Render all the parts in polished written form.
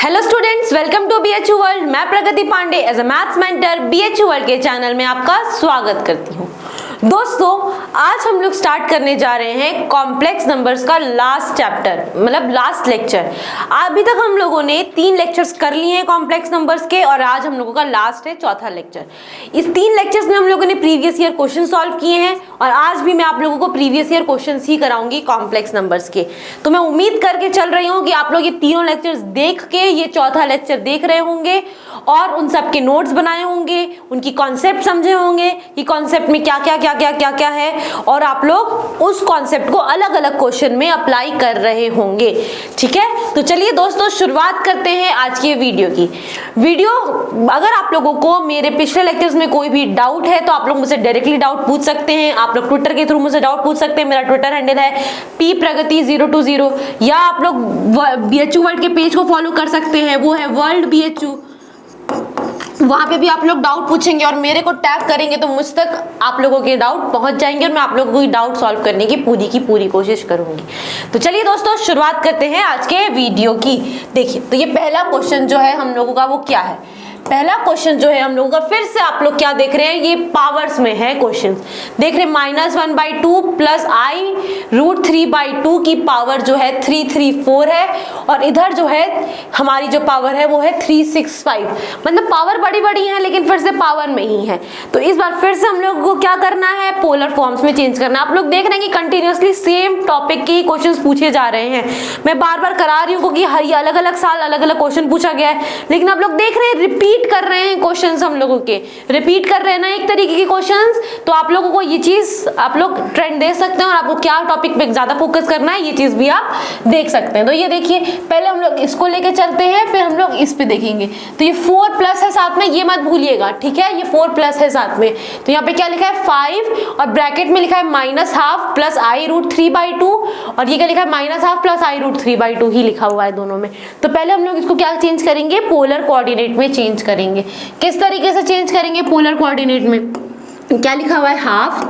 Hello students, welcome to BHU world. मैं Pragati Pande as a maths mentor BHU world के channel में आपका स्वागत करती हूँ। दोस्तों, आज हम लोग स्टार्ट करने जा रहे हैं कॉम्प्लेक्स नंबर्स का लास्ट चैप्टर, मतलब लास्ट लेक्चर। अभी तक हम लोगों ने 3 लेक्चर्स कर लिए हैं कॉम्प्लेक्स नंबर्स के और आज हम लोगों का लास्ट है चौथा लेक्चर। इस 3 लेक्चर्स में हम लोगों ने प्रीवियस ईयर क्वेश्चन सॉल्व किए हैं और आज भी मैं आप लोगों को प्रीवियस ईयर क्वेश्चन ही कराऊंगी कॉम्प्लेक्स नंबर्स के। तो मैं उम्मीद करके चल रही हूँ कि आप लोग ये तीनों लेक्चर्स देख के ये चौथा लेक्चर देख रहे होंगे और उन सब के नोट्स बनाए होंगे, उनकी कॉन्सेप्ट समझे होंगे कि कॉन्सेप्ट में क्या क्या है और आप लोग उस कॉन्सेप्ट को अलग अलग क्वेश्चन में अप्लाई कर रहे होंगे। ठीक है, तो चलिए दोस्तों शुरुआत करते हैं आज की वीडियो की। अगर आप लोगों को मेरे पिछले लेक्चर्स में कोई भी डाउट है तो आप लोग मुझसे डायरेक्टली डाउट पूछ सकते हैं। आप लोग ट्विटर के थ्रू मुझसे डाउट पूछ सकते हैं। मेरा ट्विटर हैंडल है ppragati020 या आप लोग बीएचयू वर्ल्ड के पेज को फॉलो कर सकते हैं, वो है वर्ल्ड बीएचयू। वहां पे भी आप लोग डाउट पूछेंगे और मेरे को टैग करेंगे तो मुझ तक आप लोगों के डाउट पहुंच जाएंगे और मैं आप लोगों को डाउट सॉल्व करने की पूरी कोशिश करूंगी। तो चलिए दोस्तों शुरुआत करते हैं आज के वीडियो की। देखिए, तो ये पहला क्वेश्चन जो है हम लोगों का वो क्या है। पहला क्वेश्चन जो है हम लोगों का, फिर से आप लोग क्या देख रहे हैं, ये पावर्स में है क्वेश्चन। देख रहे हैं -1/2 प्लस i√3/2 की पावर जो है 334 है और इधर जो है हमारी जो पावर है वो है 365। मतलब पावर बड़ी बड़ी है लेकिन फिर से पावर में ही है। तो इस बार फिर से हम लोग को क्या करना है, पोलर फॉर्म्स में चेंज करना है। आप लोग देख रहे हैं कि कंटिन्यूअसली सेम टॉपिक के ही क्वेश्चन पूछे जा रहे हैं। मैं बार बार करा रही हूँ क्योंकि हर अलग अलग साल अलग अलग क्वेश्चन पूछा गया है, लेकिन आप लोग देख रहे हैं रिपीट कर रहे हैं क्वेश्चंस, हम लोगों के रिपीट कर रहे हैं ना एक तरीके के क्वेश्चंस। तो आप लोगों को ये चीज आप लोग ट्रेंड दे सकते हैं और आपको क्या टॉपिक पे ज्यादा फोकस करना है ये चीज भी आप देख सकते हैं। तो ये देखिए, पहले हम लोग इसको लेके चलते हैं, फिर हम लोग इस पे देखेंगे। तो ये 4+ है साथ में, ये मत भूलिएगा, ठीक है। ये 4+ है साथ में। तो यहाँ पे क्या लिखा है 5 और ब्रैकेट में लिखा है -½ प्लस i√3/2 और ये क्या लिखा है -½ प्लस i√3/2 ही लिखा हुआ है दोनों में। तो पहले हम लोग इसको क्या चेंज करेंगे, पोलर कोऑर्डिनेट में चेंज करेंगे। किस तरीके से चेंज करेंगे पोलर कोऑर्डिनेट में, क्या लिखा हुआ है ½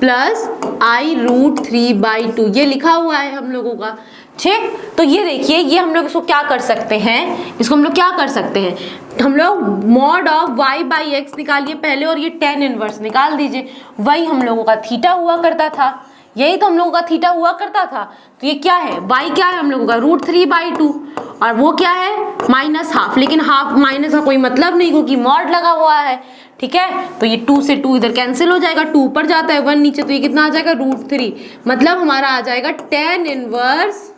प्लस i√3/2 ये लिखा हुआ है हम लोगों का। ठीक, तो ये देखिए, ये हम लोग इसको क्या कर सकते हैं, इसको हम लोग क्या कर सकते हैं, हम लोग mod ऑफ y/x निकालिए पहले और ये tan इनवर्स निकाल दीजिए। वही हम लोगों का थीटा हुआ करता था, यही तो हम लोगों का थीटा हुआ करता था। तो ये क्या है, y क्या है हम लोगों का √3/2 और वो क्या है -½ लेकिन हाफ माइनस का कोई मतलब नहीं क्योंकि मॉड लगा हुआ है। ठीक है, तो ये 2 से 2 इधर कैंसिल हो जाएगा, 2 ऊपर जाता है 1 नीचे, तो ये कितना आ जाएगा √3। मतलब हमारा आ जाएगा tan इनवर्स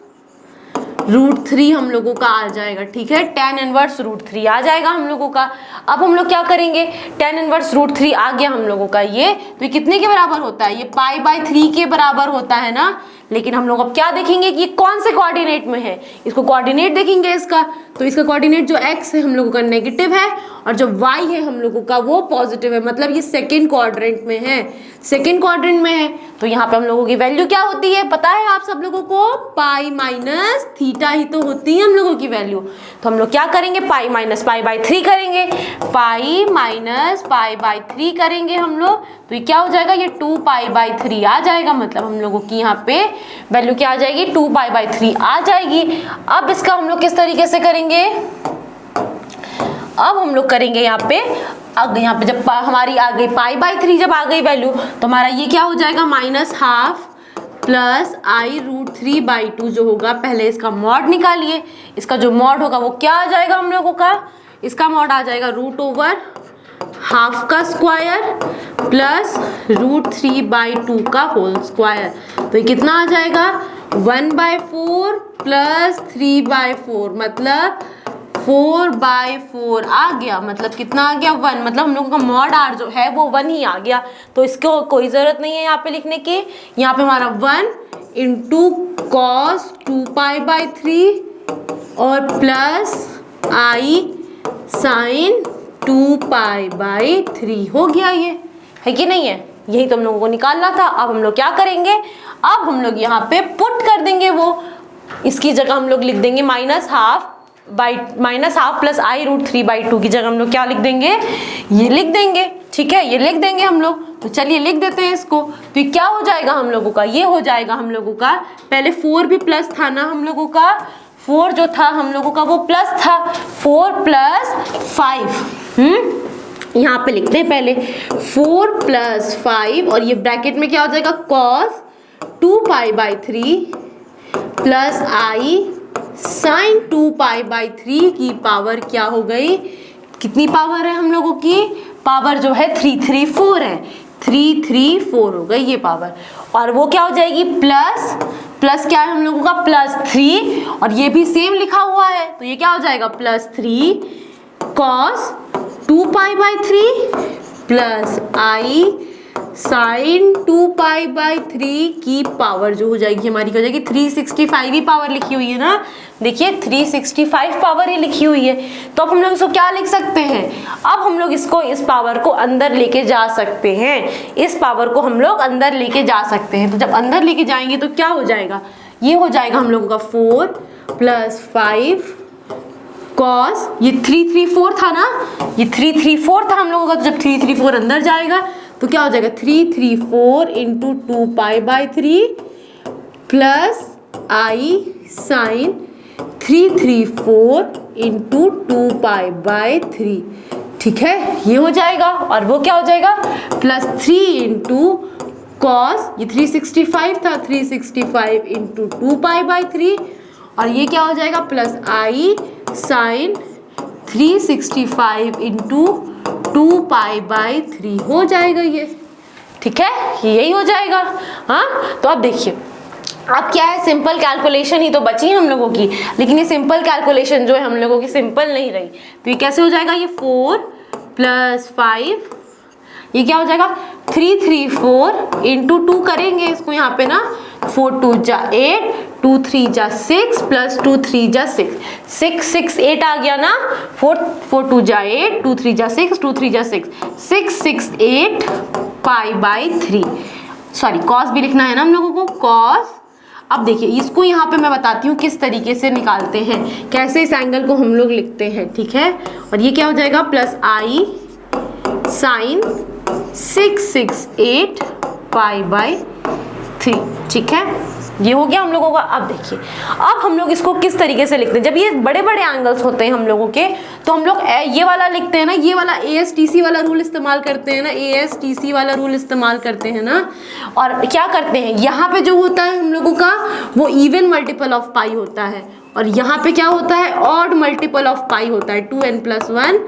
√3 हम लोगों का आ जाएगा। ठीक है, tan इनवर्स √3 आ जाएगा हम लोगों का। अब हम लोग क्या करेंगे, tan इनवर्स √3 आ गया हम लोगों का ये, तो ये कितने के बराबर होता है, ये π/3 के बराबर होता है ना। लेकिन हम लोग अब क्या देखेंगे कि ये कौन से कोऑर्डिनेट में है, इसको कोऑर्डिनेट देखेंगे इसका। तो इसका कोऑर्डिनेट जो x है हम लोगों का नेगेटिव है और जो y है हम लोगों का वो पॉजिटिव है। मतलब ये सेकंड क्वाड्रेंट में है, सेकंड क्वाड्रेंट में है। तो यहाँ पे हम लोगों की वैल्यू क्या होती है पता है आप सब लोगों को, π-θ ही तो होती है हम लोगों की वैल्यू। तो हम लोग क्या करेंगे, π - π/3 करेंगे, π - π/3 करेंगे हम लोग। तो ये क्या हो जाएगा, ये 2π/3 आ जाएगा। मतलब हम लोगों की यहाँ पे वैल्यू क्या आ जाएगी, 2π/3 आ जाएगी। अब इसका हम लोग किस तरीके से करेंगे, अब हम लोग करेंगे यहाँ पे जब हमारी आ गई π/3 जब आ गई वैल्यू तो हमारा ये क्या हो जाएगा, -½ प्लस i√3/2 जो होगा, पहले इसका मॉड निकालिए। इसका जो मॉड होगा वो क्या आ जाएगा हम लोगों का, इसका मॉड आ जाएगा √½ का स्क्वायर प्लस √3/2 का होल स्क्वायर। तो ये कितना आ जाएगा, 1/4 प्लस 3/4 मतलब 4/4 आ गया। मतलब कितना आ गया, 1। मतलब हम लोगों का मॉड r जो है वो 1 ही आ गया। तो इसको कोई ज़रूरत नहीं है यहाँ पे लिखने की। यहाँ पे हमारा 1 × cos 2π/3 और प्लस i sin 2π/3 हो गया। ये है कि नहीं है, यही तो हम लोगों को निकालना था। अब हम लोग क्या करेंगे, अब हम लोग यहाँ पे पुट कर देंगे वो, इसकी जगह हम लोग लिख देंगे -½ प्लस i√3/2 की जगह हम लोग क्या लिख देंगे, ये लिख देंगे। ठीक है, ये लिख देंगे हम लोग। तो चलिए लिख देते हैं इसको। तो ये क्या हो जाएगा हम लोगों का, ये हो जाएगा हम लोगों का, पहले 4 भी प्लस था ना हम लोगों का, 4 जो था हम लोगों का वो प्लस था, 4 + 5। यहाँ पे लिखते हैं पहले 4 + 5 और ये ब्रैकेट में क्या हो जाएगा cos 2π/3 प्लस i sin 2π/3 की पावर क्या हो गई, कितनी पावर है हम लोगों की, पावर जो है 334 है, 334 हो गई ये पावर। और वो क्या हो जाएगी प्लस क्या है हम लोगों का +3 और ये भी सेम लिखा हुआ है तो ये क्या हो जाएगा +3 cos 2π/3 प्लस i sin 2π/3 की पावर जो हो जाएगी हमारी क्या हो जाएगी 365 ही पावर लिखी हुई है ना, देखिए 365 पावर ही लिखी हुई है। तो अब हम लोग इसको क्या लिख सकते हैं, अब हम लोग इसको इस पावर को अंदर लेके जा सकते हैं, इस पावर को हम लोग अंदर लेके जा सकते हैं। तो जब अंदर लेके जाएंगे तो क्या हो जाएगा, ये हो जाएगा हम लोगों का 4 + 5 cos, ये 334 था ना, ये 334 था हम लोगों का, तो जब 334 अंदर जाएगा तो क्या हो जाएगा 334 × 2π/3 प्लस i sin 334 × 2π/3, ठीक है ये हो जाएगा। और वो क्या हो जाएगा +3 × cos, ये 365 था, 365 × 2π/3 और ये क्या हो जाएगा प्लस i sin 365 × 2π/3 हो जाएगा ये, ठीक है यही हो जाएगा। हाँ तो अब देखिए अब क्या है, सिंपल कैलकुलेशन ही तो बची है हम लोगों की, लेकिन ये सिंपल कैलकुलेशन जो है हम लोगों की सिंपल नहीं रही। तो ये कैसे हो जाएगा, ये 4 + 5 ये क्या हो जाएगा 334 × 2 करेंगे इसको यहाँ पे ना, 4 × 2 = 8, 2 × 3 = 6 प्लस 2 × 3 = 6, 6 6 8 आ गया ना, 4 × 2 = 8, 2 × 3 = 6, 2 × 3 = 6, 6 6 8 π/3, सॉरी cos भी लिखना है ना हम लोगों को cos। अब देखिए इसको यहाँ पे मैं बताती हूँ किस तरीके से निकालते हैं, कैसे इस एंगल को हम लोग लिखते हैं, ठीक है। और ये क्या हो जाएगा प्लस i sin 6 6 8 π/3, ठीक है ये हो गया हम लोगों का। अब देखिए अब हम लोग इसको किस तरीके से लिखते हैं, जब ये बड़े बड़े एंगल्स होते हैं हम लोगों के तो हम लोग ये वाला लिखते हैं ना, ये वाला ASTC वाला रूल इस्तेमाल करते हैं ना, ASTC वाला रूल इस्तेमाल करते हैं ना। और क्या करते हैं यहाँ पे जो होता है हम लोगों का वो इवन मल्टीपल ऑफ पाई होता है और यहाँ पे क्या होता है ऑड मल्टीपल ऑफ पाई होता है, 2n + 1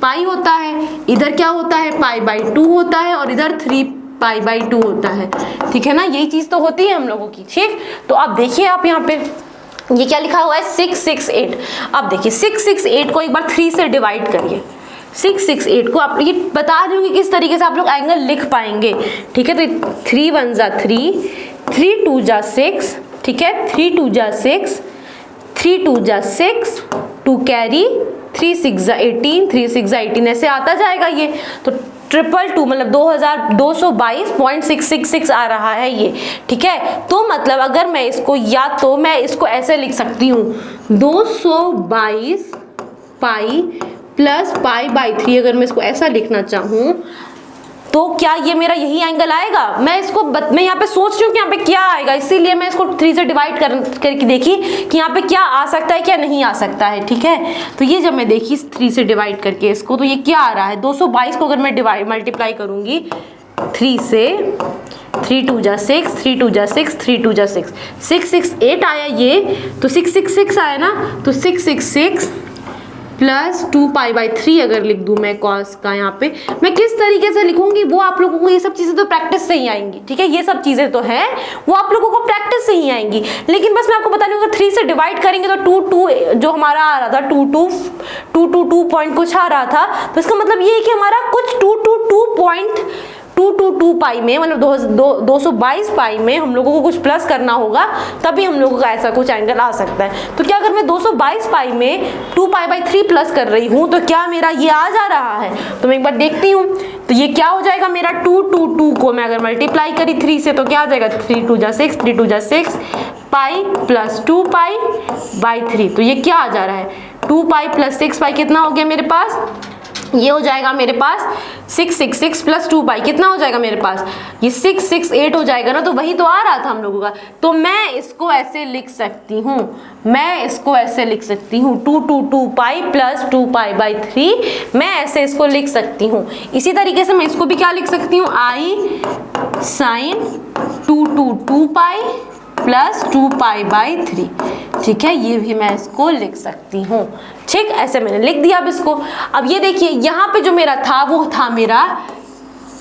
पाई होता है, इधर क्या होता है π/2 होता है और इधर 3π/2 होता है, ठीक है ना, यही चीज तो होती है हम लोगों की, ठीक। तो अब देखिए आप यहाँ पे ये क्या लिखा हुआ है 6 6 8, अब देखिए 6 6 8 को एक बार 3 से डिवाइड करिए, 6 6 8 को आप ये बता रही हूँ कि किस तरीके से आप लोग एंगल लिख पाएंगे, ठीक है। तो 3 1 = 3, 3 2 = 6, ठीक है, 3 2 = 6, 3 2 = 6, 2 कैरी, 3 6 = 18, 3 6 = 18 ऐसे आता जाएगा ये। तो 222 मतलब 2222.666 आ रहा है ये, ठीक है। तो मतलब अगर मैं इसको या तो मैं इसको ऐसे लिख सकती हूँ 222 पाई प्लस π/3, अगर मैं इसको ऐसा लिखना चाहूँ तो क्या ये मेरा यही एंगल आएगा। मैं यहाँ पे सोच रही हूँ कि यहाँ पे क्या आएगा, इसीलिए मैं इसको 3 से डिवाइड करके देखी कि यहाँ पे क्या आ सकता है क्या नहीं आ सकता है, ठीक है। तो ये जब मैं देखी 3 से डिवाइड करके इसको तो ये क्या आ रहा है 222 को अगर मैं मल्टीप्लाई करूँगी 3 से, 3 2 = 6, 3 2 = 6, 3 2 = 6, 6 6 8 आया ये, तो 6 6 6 आया ना, तो 6 6 6 प्लस 2π/3 अगर लिख दूं मैं cos का, यहाँ पे मैं किस तरीके से लिखूंगी वो आप लोगों को ये सब चीज़ें तो प्रैक्टिस से ही आएंगी, ठीक है। ये सब चीज़ें तो है वो आप लोगों को प्रैक्टिस से ही आएंगी, लेकिन बस मैं आपको बता रही हूँ अगर 3 से डिवाइड करेंगे तो 2 2 जो हमारा आ रहा था 2 पॉइंट कुछ आ रहा था, तो इसका मतलब ये है कि हमारा कुछ 222 पाई में मतलब 222 पाई में हम लोगों को कुछ प्लस करना होगा, तभी हम लोगों का ऐसा कुछ एंगल आ सकता है। तो क्या अगर मैं 222 पाई में 2π/3 प्लस कर रही हूँ तो क्या मेरा ये आ जा रहा है, तो मैं एक बार देखती हूँ। तो ये क्या हो जाएगा मेरा 2 को मैं अगर मल्टीप्लाई करी 3 से तो क्या आ जाएगा 3 2 = 6, 3 2 = 6 पाई प्लस 2π/3, तो ये क्या आ जा रहा है 2π + 6π कितना हो गया मेरे पास, ये हो जाएगा मेरे पास 666 प्लस 2 पाई, कितना हो जाएगा मेरे पास, ये 668 हो जाएगा ना, तो वही तो आ रहा था हम लोगों का। तो मैं इसको ऐसे लिख सकती हूँ, मैं इसको ऐसे लिख सकती हूँ 2 पाई प्लस 2 पाई बाई 3, मैं ऐसे इसको लिख सकती हूँ। इसी तरीके से मैं इसको भी क्या लिख सकती हूँ, I sine 2 pi plus 2 pi by 3, ठीक है, ये भी मैं इसको लिख सकती हूँ। ठीक, ऐसे मैंने लिख दिया अब इसको। अब ये देखिए यहाँ पे जो मेरा था वो था मेरा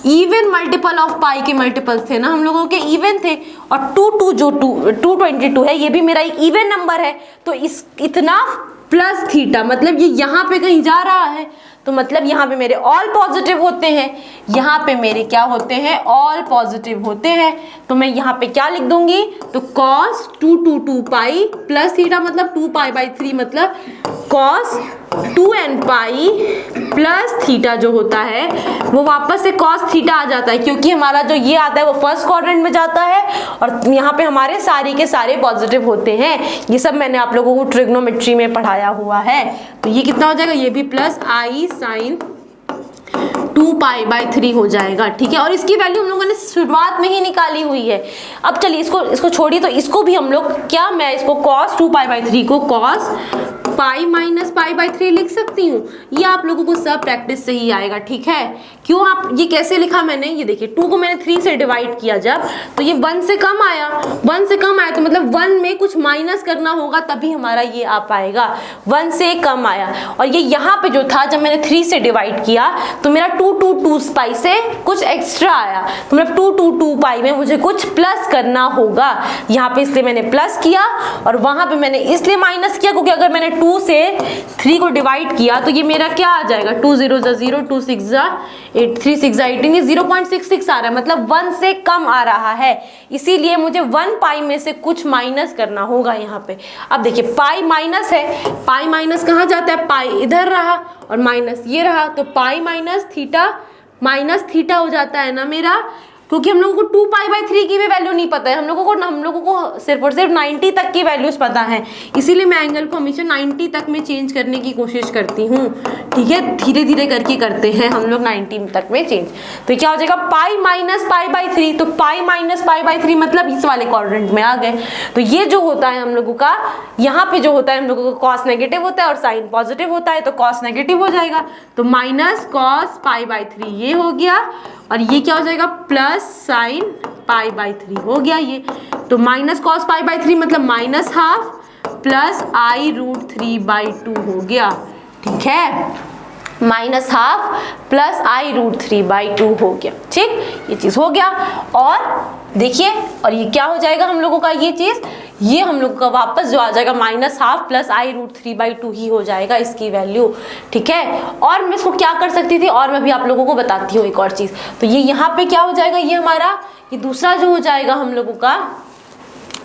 इवन मल्टीपल ऑफ पाई के मल्टीपल्स थे ना, हम लोगों के इवन थे, और 222 है, ये भी मेरा एक इवन नंबर है, तो इतना प्लस थीटा, मतलब ये यहाँ पे कहीं जा रहा है, तो मतलब यहाँ पे मेरे ऑल पॉजिटिव होते हैं, यहाँ पे मेरे क्या होते हैं, ऑल पॉजिटिव होते हैं। तो मैं यहाँ पे क्या लिख दूंगी, तो cos 2 पाई प्लस थीटा मतलब 2 पाई बाई 3, मतलब cos 2n pi plus theta जो होता है वो वापस से cos थीटा आ जाता है, क्योंकि हमारा जो ये आता है वो फर्स्ट क्वाड्रेंट में जाता है, और यहाँ पे हमारे सारे के सारे पॉजिटिव होते हैं। ये सब मैंने आप लोगों को ट्रिग्नोमेट्री में पढ़ाया हुआ है। तो ये कितना हो जाएगा, ये भी plus I sine 2 pi by 3 हो जाएगा, ठीक है। और इसकी वैल्यू हम लोगों ने शुरुआत में ही निकाली हुई है। अब चलिए इसको छोड़िए, तो इसको भी हम लोग क्या, मैं इसको cos 2 पाई बाई 3 को cos pi minus pi by 3 लिख सकती हूँ। ये आप लोगों को सब प्रैक्टिस से ही आएगा, ठीक है। क्यों, आप ये कैसे लिखा मैंने, ये देखिए 2 को मैंने 3 से डिवाइड किया जब, तो ये 1 से कम आया, 1 से कम आया तो मतलब 1 में कुछ माइनस करना होगा तभी हमारा ये आ पाएगा, 1 से कम आया। और ये यहाँ पे जो था जब मैंने 3 से डिवाइड किया तो मेरा 2 पाई से कुछ एक्स्ट्रा आया, तो मतलब 2 पाई में मुझे कुछ प्लस करना होगा यहाँ पे, इसलिए मैंने प्लस किया, और वहां पे मैंने इसलिए माइनस किया क्योंकि अगर मैंने 2 से 3 को डिवाइड किया तो ये मेरा क्या आ जाएगा, 2 0 0, 2 6 8, 3 6 18, ये 0.66 आ रहा है, मतलब 1 से कम आ रहा है, इसीलिए मुझे 1 पाई में से कुछ माइनस करना होगा यहाँ पे। अब देखिए पाई माइनस है, पाई माइनस कहाँ जाता है, पाई इधर रहा और माइनस ये रहा, तो पाई माइनस थीटा हो जाता है ना मेरा, क्योंकि हम लोगों को 2 पाई बाई 3 की भी वैल्यू नहीं पता है, हम लोगों को सिर्फ और सिर्फ 90 तक की वैल्यूज पता है, इसीलिए मैं एंगल को हमेशा 90 तक में चेंज करने की कोशिश करती हूँ, ठीक है। धीरे धीरे करके करते हैं हम लोग 90 तक में चेंज। तो क्या हो जाएगा, पाई माइनस पाई बाई 3, तो पाई माइनस पाई बाई 3 मतलब इस वाले क्वाड्रेंट में आ गए। तो ये जो होता है हम लोगों का, यहाँ पे जो होता है हम लोगों का कॉस नेगेटिव होता है और साइन पॉजिटिव होता है, तो कॉस नेगेटिव हो जाएगा, तो माइनस कॉस पाई बाई 3 ये हो गया, और ये क्या हो जाएगा, प्लस साइन पाई बाई 3 हो गया ये। तो माइनस कॉस पाई बाई 3 मतलब minus half plus i root 3 by 2 हो गया, ठीक है, minus half plus i root 3 by 2 हो गया, ठीक, ये चीज़ हो गया। और देखिए, और ये क्या हो जाएगा हम लोगों का, ये चीज़, ये हम लोग का वापस जो आ जाएगा minus half plus i root 3 by 2 ही हो जाएगा इसकी वैल्यू, ठीक है। और मैं इसको क्या कर सकती थी, और मैं भी आप लोगों को बताती हूँ एक और चीज़। तो ये यहाँ पे क्या हो जाएगा, ये हमारा ये दूसरा जो हो जाएगा हम लोगों का,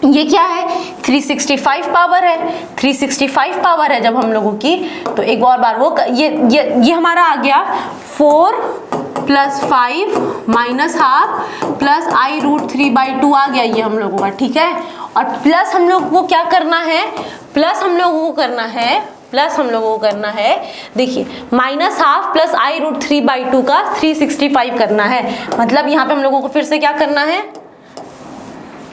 ये क्या है, 365 पावर है, 365 पावर है जब हम लोगों की, तो एक और बार वो ये हमारा आ गया 4 plus 5 minus half plus i root 3 by 2 आ गया ये हम लोगों का, ठीक है। और प्लस हम लोग को क्या करना है, प्लस हम लोगों को करना है, देखिए minus half plus i root 3 by 2 का 365 करना है, मतलब यहाँ पे हम लोगों को फिर से क्या करना है,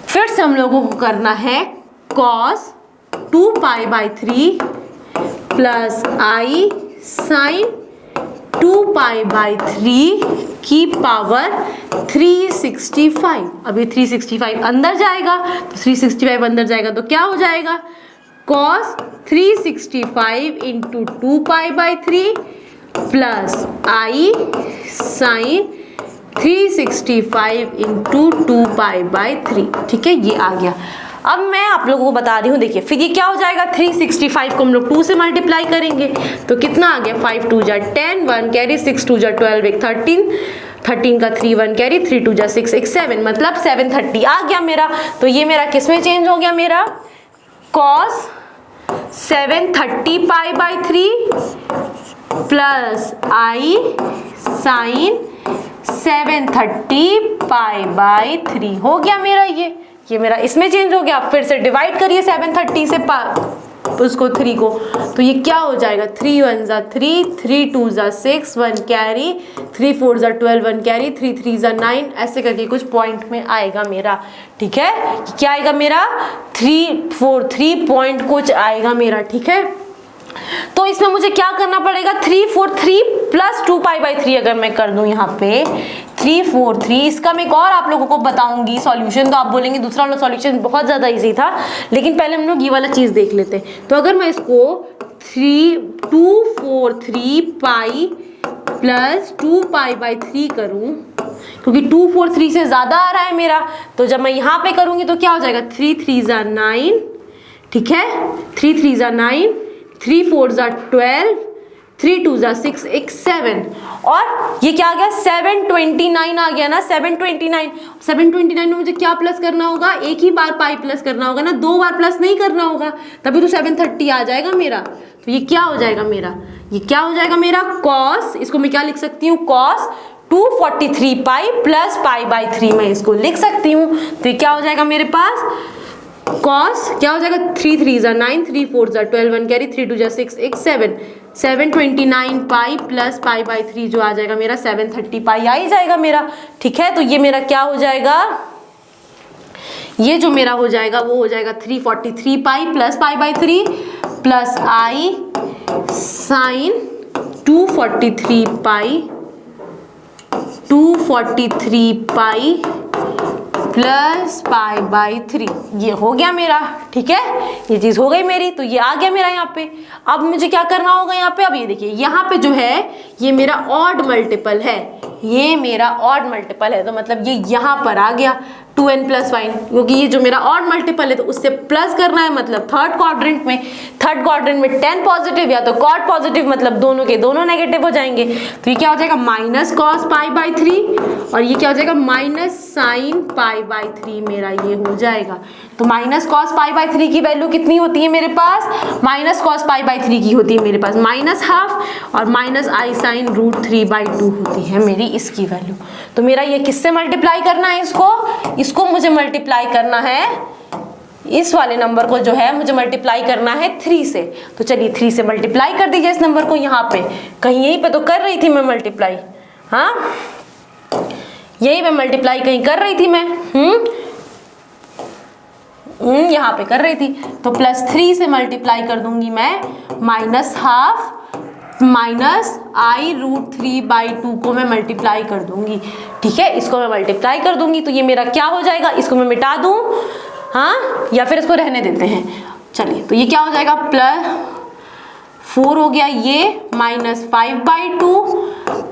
फिर से हम लोगों को करना है cos 2 pi by 3 plus I sine 2 pi by 3 की पावर 365। अभी 365 अंदर जाएगा, तो 365 अंदर जाएगा तो क्या हो जाएगा, cos 365 into 2 pi by 3 plus I sine 365 into 2 pi by 3, ठीक है, ये आ गया। अब मैं आप लोगों को बता रही हूँ, देखिए फिर ये क्या हो जाएगा, 365 को हम लोग 2 से मल्टीप्लाई करेंगे तो कितना आ गया, 5 2 जा 10, 1 कैरी, 6 2 जा 12, 1 13, 13 का 3 1 कैरी, 3 2 जा 6 1 7, मतलब 730 आ गया मेरा। तो ये मेरा किस में चेंज हो गया, मेरा cos 730 pi by 3 plus I sine 730 pi by 3 हो गया मेरा, ये मेरा इसमें चेंज हो गया। आप फिर से डिवाइड करिए 730 से उसको 3 को, तो ये क्या हो जाएगा 3 1 जा 3, 3 2 जा 6, 1 कैरी, 3 4 जा 12, 1 कैरी, 3 3 जा 9, ऐसे करके कुछ पॉइंट में आएगा मेरा। ठीक है, क्या आएगा मेरा 3 4 3 पॉइंट कुछ आएगा मेरा। ठीक है, तो इसमें मुझे क्या करना पड़ेगा 3 4 3 प्लस 2 पाई बाई 3 अगर मैं कर दूं यहाँ पे 3 4 3, इसका मैं एक और आप लोगों को बताऊंगी सॉल्यूशन, तो आप बोलेंगे दूसरा वाला सॉल्यूशन बहुत ज़्यादा इजी था, लेकिन पहले हम लोग ये वाला चीज़ देख लेते हैं। तो अगर मैं इसको 2 4 3 पाई प्लस 2 पाई बाई 3 करूँ, क्योंकि 2 4 3 से ज़्यादा आ रहा है मेरा, तो जब मैं यहाँ पे करूँगी तो क्या हो जाएगा 3 3 जा 9, ठीक है 3 3 जा 9, 3 4 जा 12, 3 2 जा 6 1 7, और ये क्या आ गया 729 आ गया ना। 729 में मुझे क्या प्लस करना होगा, एक ही बार पाई प्लस करना होगा ना, 2 बार प्लस नहीं करना होगा, तभी तो 730 आ जाएगा मेरा। तो ये क्या हो जाएगा मेरा, ये क्या हो जाएगा मेरा कॉस, इसको मैं क्या लिख सकती हूँ cos 243 pi plus pi by 3 मैं इसको लिख सकती हूँ। तो ये क्या हो जाएगा मेरे पास कॉस क्या हो जाएगा 3 3 जा 9, 3 4 जा 12, 1 कैरी, 3 2 जा 6 1 7, 729 पाई प्लस पाई बाई 3 जो आ जाएगा मेरा 730 पाई आ ही जाएगा मेरा। ठीक है, तो ये मेरा क्या हो जाएगा, ये जो मेरा हो जाएगा वो हो जाएगा 343 pi plus pi by 3 plus I sine 243 pi 243 pi plus pi by 3, ये हो गया मेरा। ठीक है, ये चीज़ हो गई मेरी, तो ये आ गया मेरा यहाँ पे। अब मुझे क्या करना होगा यहाँ पे, अब ये देखिए यहाँ पे जो है ये मेरा ऑड मल्टीपल है, ये मेरा ऑड मल्टीपल है, तो मतलब ये यहाँ पर आ गया 2n + 1, क्योंकि ये जो मेरा ऑड मल्टीपल है तो उससे प्लस करना है, मतलब थर्ड क्वाड्रेंट में 10 पॉजिटिव या तो कॉट पॉजिटिव, मतलब दोनों के दोनों नेगेटिव हो जाएंगे। तो ये क्या हो जाएगा माइनस कॉस पाई बाई 3, और ये क्या हो जाएगा माइनस साइन पाई बाई 3 मेरा ये हो जाएगा। तो माइनस कॉस पाई बाई 3 की वैल्यू कितनी होती है मेरे पास, माइनस कॉस पाई बाई 3 की होती है मेरे पास -½ और माइनस आई साइन √3/2 होती है मेरी इसकी वैल्यू। तो मेरा ये किससे मल्टीप्लाई करना है, इसको मुझे मल्टीप्लाई करना है, इस वाले नंबर को जो है मुझे मल्टीप्लाई करना है 3 से। तो चलिए 3 से मल्टीप्लाई कर दीजिए इस नंबर को, यहाँ पे कहीं यहीं पे तो कर रही थी मैं मल्टीप्लाई, हाँ यहीं पे मल्टीप्लाई कहीं कर रही थी मैं, यहाँ पे कर रही थी। तो +3 से मल्टीप्लाई कर दूंगी मैं -½ माइनस आई √3/2 को मैं मल्टीप्लाई कर दूंगी। ठीक है, इसको मैं मल्टीप्लाई कर दूंगी, तो ये मेरा क्या हो जाएगा, इसको मैं मिटा दूं, हाँ या फिर इसको रहने देते हैं। चलिए, तो ये क्या हो जाएगा +4 हो गया, ये -5/2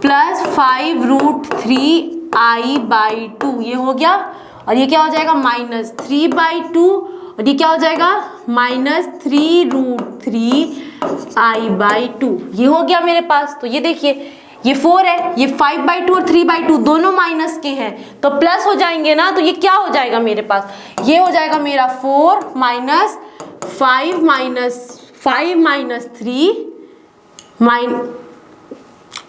प्लस 5√3i/2 ये हो गया, और ये क्या हो जाएगा -3/2, और ये क्या हो जाएगा -3√3i/2 ये हो गया मेरे पास। तो ये देखिए ये 4 है, ये 5/2 और 3/2 दोनों माइनस के हैं, तो प्लस हो जाएंगे ना, तो ये क्या हो जाएगा मेरे पास, ये हो जाएगा मेरा 4 - 5 - 5 - 3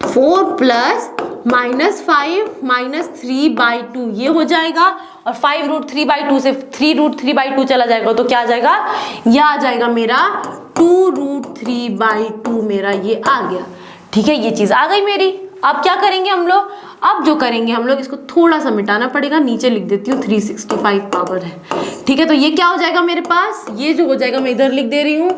4 प्लस -5 - 3/2 ये हो जाएगा, और 5√3/2 से 3√3/2 चला जाएगा, तो क्या आ जाएगा, यह आ जाएगा मेरा 2√3/2 मेरा ये आ गया। ठीक है, ये चीज़ आ गई मेरी। अब क्या करेंगे हम लोग, अब जो करेंगे हम लोग, इसको थोड़ा सा मिटाना पड़ेगा, नीचे लिख देती हूँ 365 पावर है। ठीक है, तो ये क्या हो जाएगा मेरे पास, ये जो हो जाएगा मैं इधर लिख दे रही हूँ,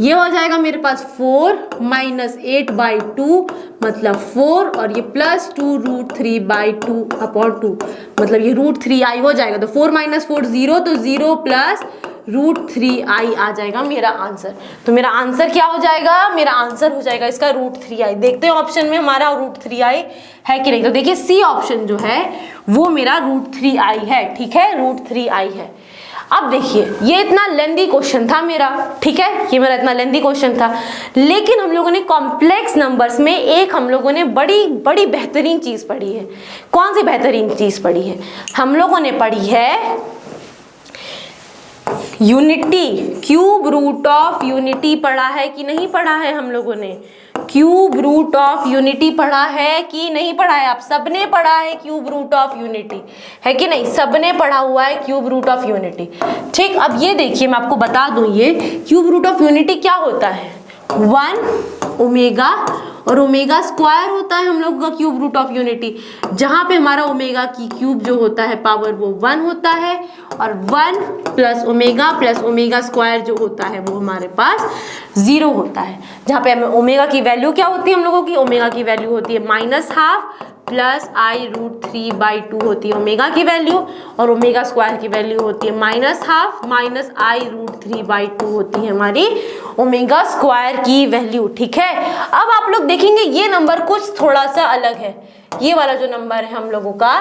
ये हो जाएगा मेरे पास 4 - 8/2 मतलब 4, और ये प्लस 2√3/2/2 मतलब ये √3i हो जाएगा। तो 4 - 4 0, तो 0 प्लस √3i आ जाएगा मेरा आंसर। तो मेरा आंसर क्या हो जाएगा, मेरा आंसर हो जाएगा इसका √3i। देखते हैं ऑप्शन में हमारा √3i है कि नहीं। तो देखिए सी ऑप्शन जो है वो मेरा √3i है। ठीक है, √3i है। अब देखिए ये इतना लेंदी क्वेश्चन था मेरा, ठीक है, ये मेरा इतना लेंदी क्वेश्चन था, लेकिन हम लोगों ने कॉम्प्लेक्स नंबर्स में एक हम लोगों ने बड़ी बेहतरीन चीज़ पढ़ी है। कौन सी बेहतरीन चीज़ पढ़ी है, हम लोगों ने पढ़ी है unity, cube root of unity पढ़ा है कि नहीं पढ़ा है हम लोगों ने। क्यूब रूट ऑफ यूनिटी पढ़ा है कि नहीं पढ़ा है? आप सबने पढ़ा है क्यूब रूट ऑफ यूनिटी, है कि नहीं? सबने पढ़ा हुआ है क्यूब रूट ऑफ यूनिटी। ठीक, अब ये देखिए मैं आपको बता दूं, ये क्यूब रूट ऑफ यूनिटी क्या होता है? 1 ओमेगा और ओमेगा स्क्वायर होता है हम लोग का क्यूब रूट ऑफ यूनिटी, जहां पे हमारा ओमेगा की क्यूब जो होता है पावर वो 1 होता है, और 1 प्लस ओमेगा स्क्वायर जो होता है वो हमारे पास 0 होता है। जहाँ पे हमें ओमेगा की वैल्यू क्या होती है हम लोगों की? ओमेगा की वैल्यू होती है -12 प्लस i√3/2 होती है ओमेगा की वैल्यू, और ओमेगा स्क्वायर की वैल्यू होती है -12 माइनस i√3/2 होती है हमारी ओमेगा स्क्वायर की वैल्यू। ठीक है, अब आप लोग देखेंगे ये नंबर कुछ थोड़ा सा अलग है। ये वाला जो नंबर है हम लोगों का,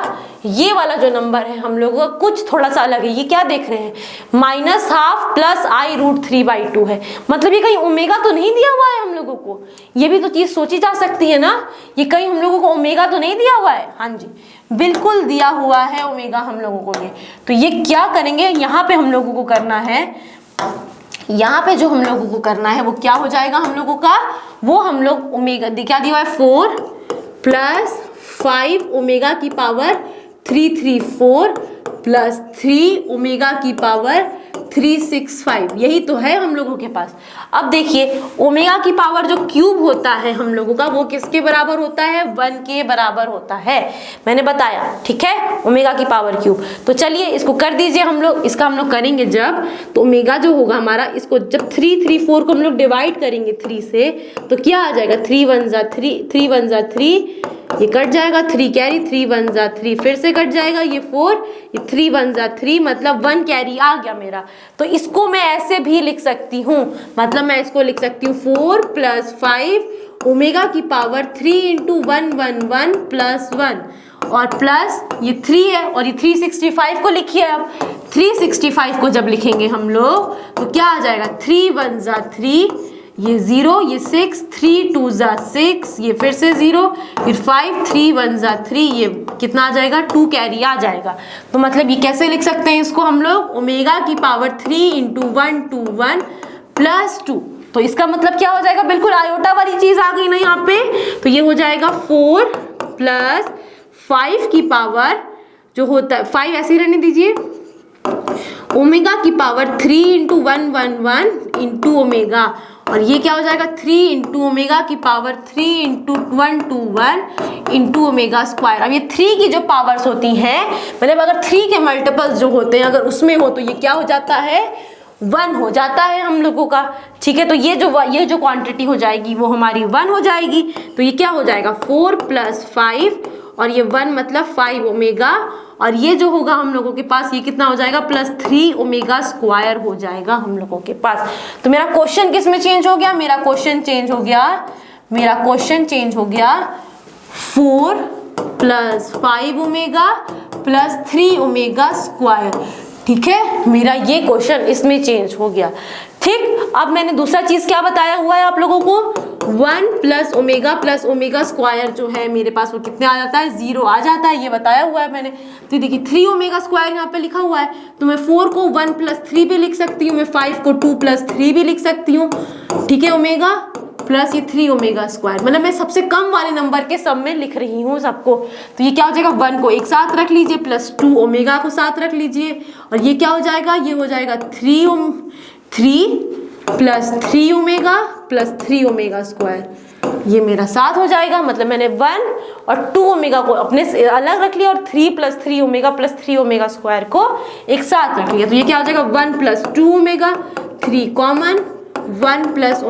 ये वाला जो नंबर है हम लोगों का कुछ थोड़ा सा अलग है। ये क्या देख रहे हैं? -12 प्लस i√3/2 है, मतलब ये कहीं ओमेगा तो नहीं दिया हुआ है हम लोगों को? ये भी तो चीज सोची जा सकती है ना, ये कहीं हम लोगों को ओमेगा तो नहीं दिया हुआ है? हाँ जी, बिल्कुल दिया हुआ है ओमेगा हम लोगों को ये। तो ये क्या करेंगे, यहाँ पे हम लोगों को करना है, यहाँ पे जो हम लोगों को करना है वो क्या हो जाएगा हम लोगों का? वो हम लोग ओमेगा क्या दिया हुआ है? 4 प्लस 5 ओमेगा की पावर 334 प्लस 3 ओमेगा की पावर 365, यही तो है हम लोगों के पास। अब देखिए ओमेगा की पावर जो क्यूब होता है हम लोगों का वो किसके बराबर होता है? 1 के बराबर होता है, मैंने बताया। ठीक है, ओमेगा की पावर क्यूब। तो चलिए इसको कर दीजिए हम लोग, इसका हम लोग करेंगे जब, तो ओमेगा जो होगा हमारा, इसको जब 334 को हम लोग डिवाइड करेंगे 3 से, तो क्या आ जाएगा? 3 1 जा 3, ये कट जाएगा, 3 कैरी, 3 1 जा 3, फिर से कट जाएगा ये 4, ये 3 1 जा 3, मतलब 1 कैरी आ गया मेरा। तो इसको मैं ऐसे भी लिख सकती हूँ, मतलब मैं इसको लिख सकती हूँ 4 प्लस 5 ओमेगा की पावर 3 × 1 1 1 प्लस 1, और प्लस ये 3 है, और ये 365 को लिखिए। अब 365 को जब लिखेंगे हम लोग तो क्या आ जाएगा? 3 1 जा 3, ये 0, ये 6, 3 2 जा 6, ये फिर से 0, फिर 5, 3 1 जा 3, ये कितना आ जाएगा? 2 कैरी आ जाएगा। तो मतलब ये कैसे लिख सकते हैं इसको हम लोग? ओमेगा की पावर 3 × 1 2 1 प्लस 2। तो इसका मतलब क्या हो जाएगा? बिल्कुल आयोटा वाली चीज आ गई ना यहाँ पे। तो ये हो जाएगा 4 प्लस 5 की पावर जो होता है, 5 ऐसे ही रहने दीजिए, ओमेगा की पावर 3 × 1 1 1 इंटू ओमेगा, और ये क्या हो जाएगा? 3 × ओमेगा की पावर 3 × 1 2 1 इंटू ओमेगा स्क्वायर। अब ये 3 की जो पावर्स होती हैं, मतलब अगर 3 के मल्टीपल्स जो होते हैं अगर उसमें हो तो ये क्या हो जाता है? 1 हो जाता है हम लोगों का। ठीक है, तो ये जो क्वांटिटी हो जाएगी वो हमारी 1 हो जाएगी। तो ये क्या हो जाएगा? 4 प्लस 5, और ये 1 मतलब 5 ओमेगा, और ये जो होगा हम लोगों के पास ये कितना हो जाएगा? प्लस 3 ओमेगा स्क्वायर हो जाएगा हम लोगों के पास। तो मेरा क्वेश्चन किस में चेंज हो गया? मेरा क्वेश्चन चेंज हो गया 4 plus 5 omega plus 3 omega square. ठीक है, मेरा ये क्वेश्चन इसमें चेंज हो गया। ठीक, अब मैंने दूसरा चीज क्या बताया हुआ है आप लोगों को? 1 प्लस ओमेगा स्क्वायर जो है मेरे पास वो कितने आ जाता है? 0 आ जाता है, ये बताया हुआ है मैंने। तो देखिए 3 ओमेगा स्क्वायर यहाँ पे लिखा हुआ है, तो मैं 4 को 1 + 3 भी लिख सकती हूँ, मैं 5 को 2 + 3 भी लिख सकती हूँ। ठीक है, ओमेगा प्लस ये 3 ओमेगा स्क्वायर, मतलब मैं सबसे कम वाले नंबर के सब में लिख रही हूँ सबको। तो ये क्या हो जाएगा? 1 को एक साथ रख लीजिए प्लस 2 ओमेगा को साथ रख लीजिए, और ये क्या हो जाएगा? ये हो जाएगा 3 plus 3 omega plus 3 omega square, ये मेरा साथ हो जाएगा। मतलब मैंने 1 और 2 ओमेगा को अपने से अलग रख लिया और 3 + 3 ओमेगा प्लस 3 ओमेगा स्क्वायर को एक साथ रख लिया। तो ये क्या हो जाएगा? 1 + 2 omega, 3 common, 1 plus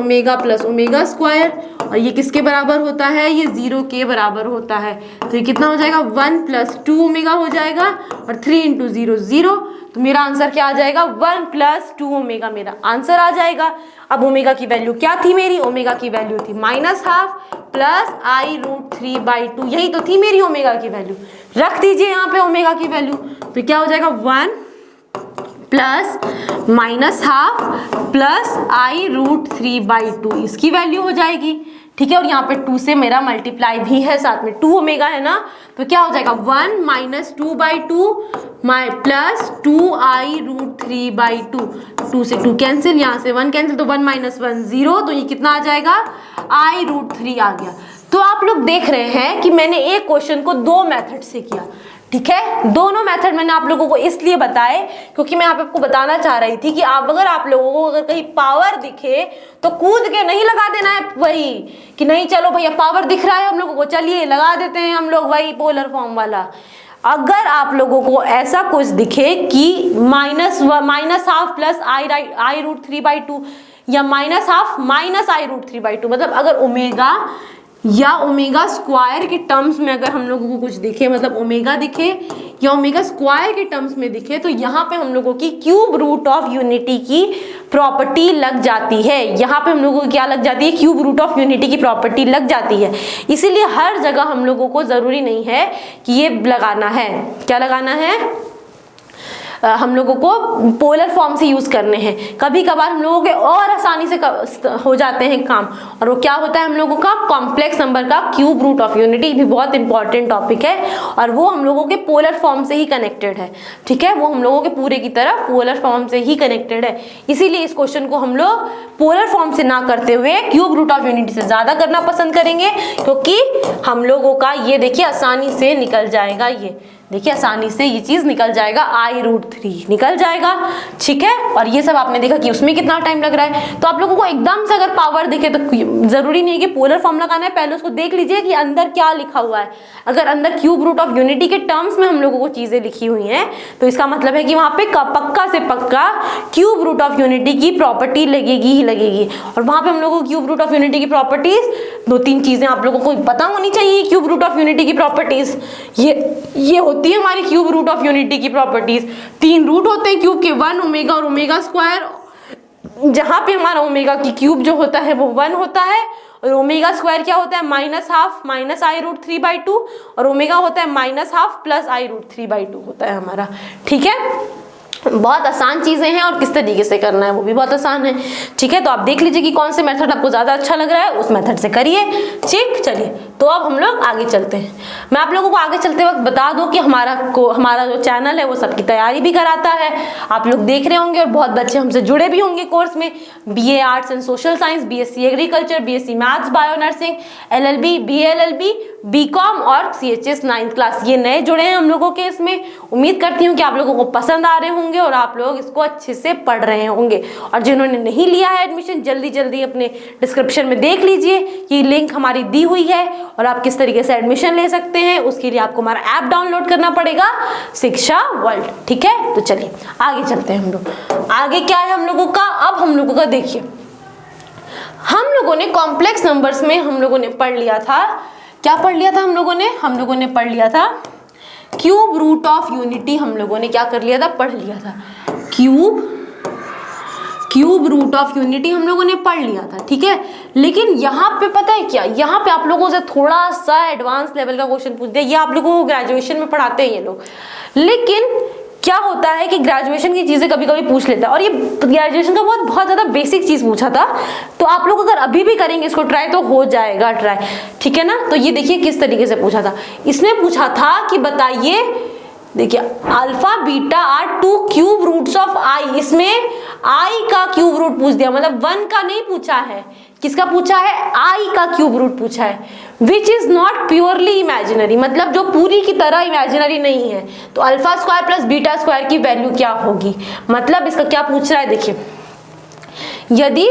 omega square, और ये किसके बराबर होता है? ये 0 के बराबर होता है। तो ये कितना हो जाएगा? 1 + 2 ओमेगा हो जाएगा, और 3 × 0 0। तो मेरा आंसर क्या आ जाएगा? 1 + 2 ओमेगा मेरा आंसर आ जाएगा। अब ओमेगा की वैल्यू क्या थी मेरी? ओमेगा की वैल्यू थी -12 प्लस i√3/2, यही तो थी मेरी ओमेगा की वैल्यू। रख दीजिए यहाँ पे ओमेगा की वैल्यू, तो क्या हो जाएगा? 1 प्लस -12 प्लस i√3/2, इसकी वैल्यू हो जाएगी। ठीक है, और यहाँ पे 2 से मेरा मल्टीप्लाई भी है साथ में, 2 ओमेगा है ना, तो क्या हो जाएगा? 1 - 2/2 प्लस 2i√3/2, 2 से 2 कैंसिल, यहाँ से 1 कैंसिल, तो 1 - 1 0, तो ये कितना आ जाएगा i√3 आ गया। तो आप लोग देख रहे हैं कि मैंने एक क्वेश्चन को दो मेथड से किया, ठीक है। दोनों मेथड मैंने आप लोगों को इसलिए बताए क्योंकि मैं यहाँ पे आपको बताना चाह रही थी कि अगर आप लोगों को अगर कहीं पावर दिखे तो कूद के नहीं लगा देना है वही कि नहीं चलो भैया पावर दिख रहा है हम लोगों को, चलिए लगा देते हैं हम लोग वही पोलर फॉर्म वाला। अगर आप लोगों को ऐसा कुछ दिखे कि -½ प्लस i√3/2 या -½ -i√3/2, मतलब अगर ओमेगा या ओमेगा स्क्वायर के टर्म्स में अगर हम लोगों को कुछ दिखे, मतलब ओमेगा दिखे या ओमेगा स्क्वायर के टर्म्स में दिखे, तो यहाँ पे हम लोगों की क्यूब रूट ऑफ यूनिटी की प्रॉपर्टी लग जाती है। यहाँ पे हम लोगों को क्या लग जाती है, क्यूब रूट ऑफ यूनिटी की प्रॉपर्टी लग जाती है। इसीलिए हर जगह हम लोगों को जरूरी नहीं है कि ये लगाना है, क्या लगाना है, हम लोगों को पोलर फॉर्म से यूज करने हैं। कभी कभार हम लोगों के और आसानी से हो जाते हैं काम, और वो क्या होता है हम लोगों का कॉम्प्लेक्स नंबर का क्यूब रूट ऑफ यूनिटी, भी बहुत इंपॉर्टेंट टॉपिक है और वो हम लोगों के पोलर फॉर्म से ही कनेक्टेड है, ठीक है। वो हम लोगों के पूरे की तरह पोलर फॉर्म से ही कनेक्टेड है। इसीलिए इस क्वेश्चन को हम लोग पोलर फॉर्म से ना करते हुए क्यूब रूट ऑफ यूनिटी से ज्यादा करना पसंद करेंगे, क्योंकि हम लोगों का ये देखिए आसानी से निकल जाएगा, ये देखिए आसानी से ये चीज निकल जाएगा, i√3 निकल जाएगा, ठीक है। और ये सब आपने देखा कि उसमें कितना टाइम लग रहा है। तो आप लोगों को एकदम से अगर पावर दिखे तो जरूरी नहीं है कि पोलर फॉर्म लगाना है, पहले उसको देख लीजिए कि अंदर क्या लिखा हुआ है। अगर अंदर क्यूब रूट ऑफ यूनिटी के टर्म्स में हम लोगों को चीजें लिखी हुई हैं तो इसका मतलब है कि वहां पे पक्का से पक्का क्यूब रूट ऑफ यूनिटी की प्रॉपर्टी लगेगी ही लगेगी। और वहां पे हम लोगों को क्यूब रूट ऑफ यूनिटी की प्रॉपर्टीज 2-3 चीजें आप लोगों को पता होनी चाहिए। क्यूब रूट ऑफ यूनिटी की प्रॉपर्टीज ये होती है हमारी क्यूब रूट ऑफ यूनिटी की प्रॉपर्टीज। 3 रूट होते हैं क्यूब के, 1 ओमेगा और ओमेगा स्क्वायर, जहां पे हमारा ओमेगा की क्यूब जो होता है वो 1 होता है, और ओमेगा स्क्वायर क्या होता है -½ -i√3/2, और ओमेगा होता है -½ प्लस i√3/2 होता है हमारा, ठीक है। बहुत आसान चीजें हैं और किस तरीके से करना है वो भी बहुत आसान है, ठीक है। तो आप देख लीजिए कि कौन से मेथड आपको ज्यादा अच्छा लग रहा है, उस मेथड से करिए, ठीक। चलिए तो अब हम लोग आगे चलते हैं। मैं आप लोगों को आगे चलते वक्त बता दूं कि हमारा जो चैनल है वो सबकी तैयारी भी कराता है, आप लोग देख रहे होंगे और बहुत बच्चे हमसे जुड़े भी होंगे कोर्स में। BA arts and social science, BSc agriculture, BSc maths bio nursing, LLB, BA LLB, BCom और CHS 9th क्लास, ये नए जुड़े हैं हम लोगों के इसमें। उम्मीद करती हूँ कि आप लोगों को पसंद आ रहे होंगे और आप लोग इसको अच्छे से पढ़ रहे होंगे। और जिन्होंने नहीं लिया है एडमिशन, जल्दी जल्दी अपने डिस्क्रिप्शन में देख लीजिए कि लिंक हमारी दी हुई है और आप किस तरीके से एडमिशन ले सकते हैं। उसके लिए आपको हमारा ऐप डाउनलोड करना पड़ेगा, शिक्षा वर्ल्ड, ठीक है। तो चलिए आगे चलते हैं हम लोग। आगे क्या है हम लोगों का, अब हम लोगों का देखिए, हम लोगों ने कॉम्प्लेक्स नंबर्स में हम लोगों ने पढ़ लिया था, क्या पढ़ लिया था हम लोगों ने पढ़ लिया था क्यूब रूट ऑफ यूनिटी। हम लोगों ने क्या कर लिया था, पढ़ लिया था क्यूब रूट ऑफ यूनिटी हम लोगों ने पढ़ लिया था, ठीक है। लेकिन यहाँ पे पता है क्या, यहाँ पे आप लोगों से थोड़ा सा एडवांस लेवल का क्वेश्चन पूछ दिया। ये आप लोगों को ग्रेजुएशन में पढ़ाते हैं ये लोग, लेकिन क्या होता है कि ग्रेजुएशन की चीजें कभी कभी पूछ लेता है, और ये ग्रेजुएशन का बहुत ज्यादा बेसिक चीज पूछा था। तो आप लोग अगर अभी भी करेंगे इसको ट्राई तो हो जाएगा ट्राई, ठीक है ना। तो ये देखिए किस तरीके से पूछा था, इसने पूछा था कि बताइए, देखिए alpha beta are 2 cube roots of I, इसमें आई का क्यूब रूट पूछ दिया, मतलब 1 का नहीं पूछा है, किसका पूछा है, आई का क्यूब रूट पूछा है, which is not purely imaginary, मतलब जो पूरी की तरह इमेजिनरी नहीं है। तो alpha square plus beta square की वैल्यू क्या होगी, मतलब इसका क्या पूछ रहा है, देखिए यदि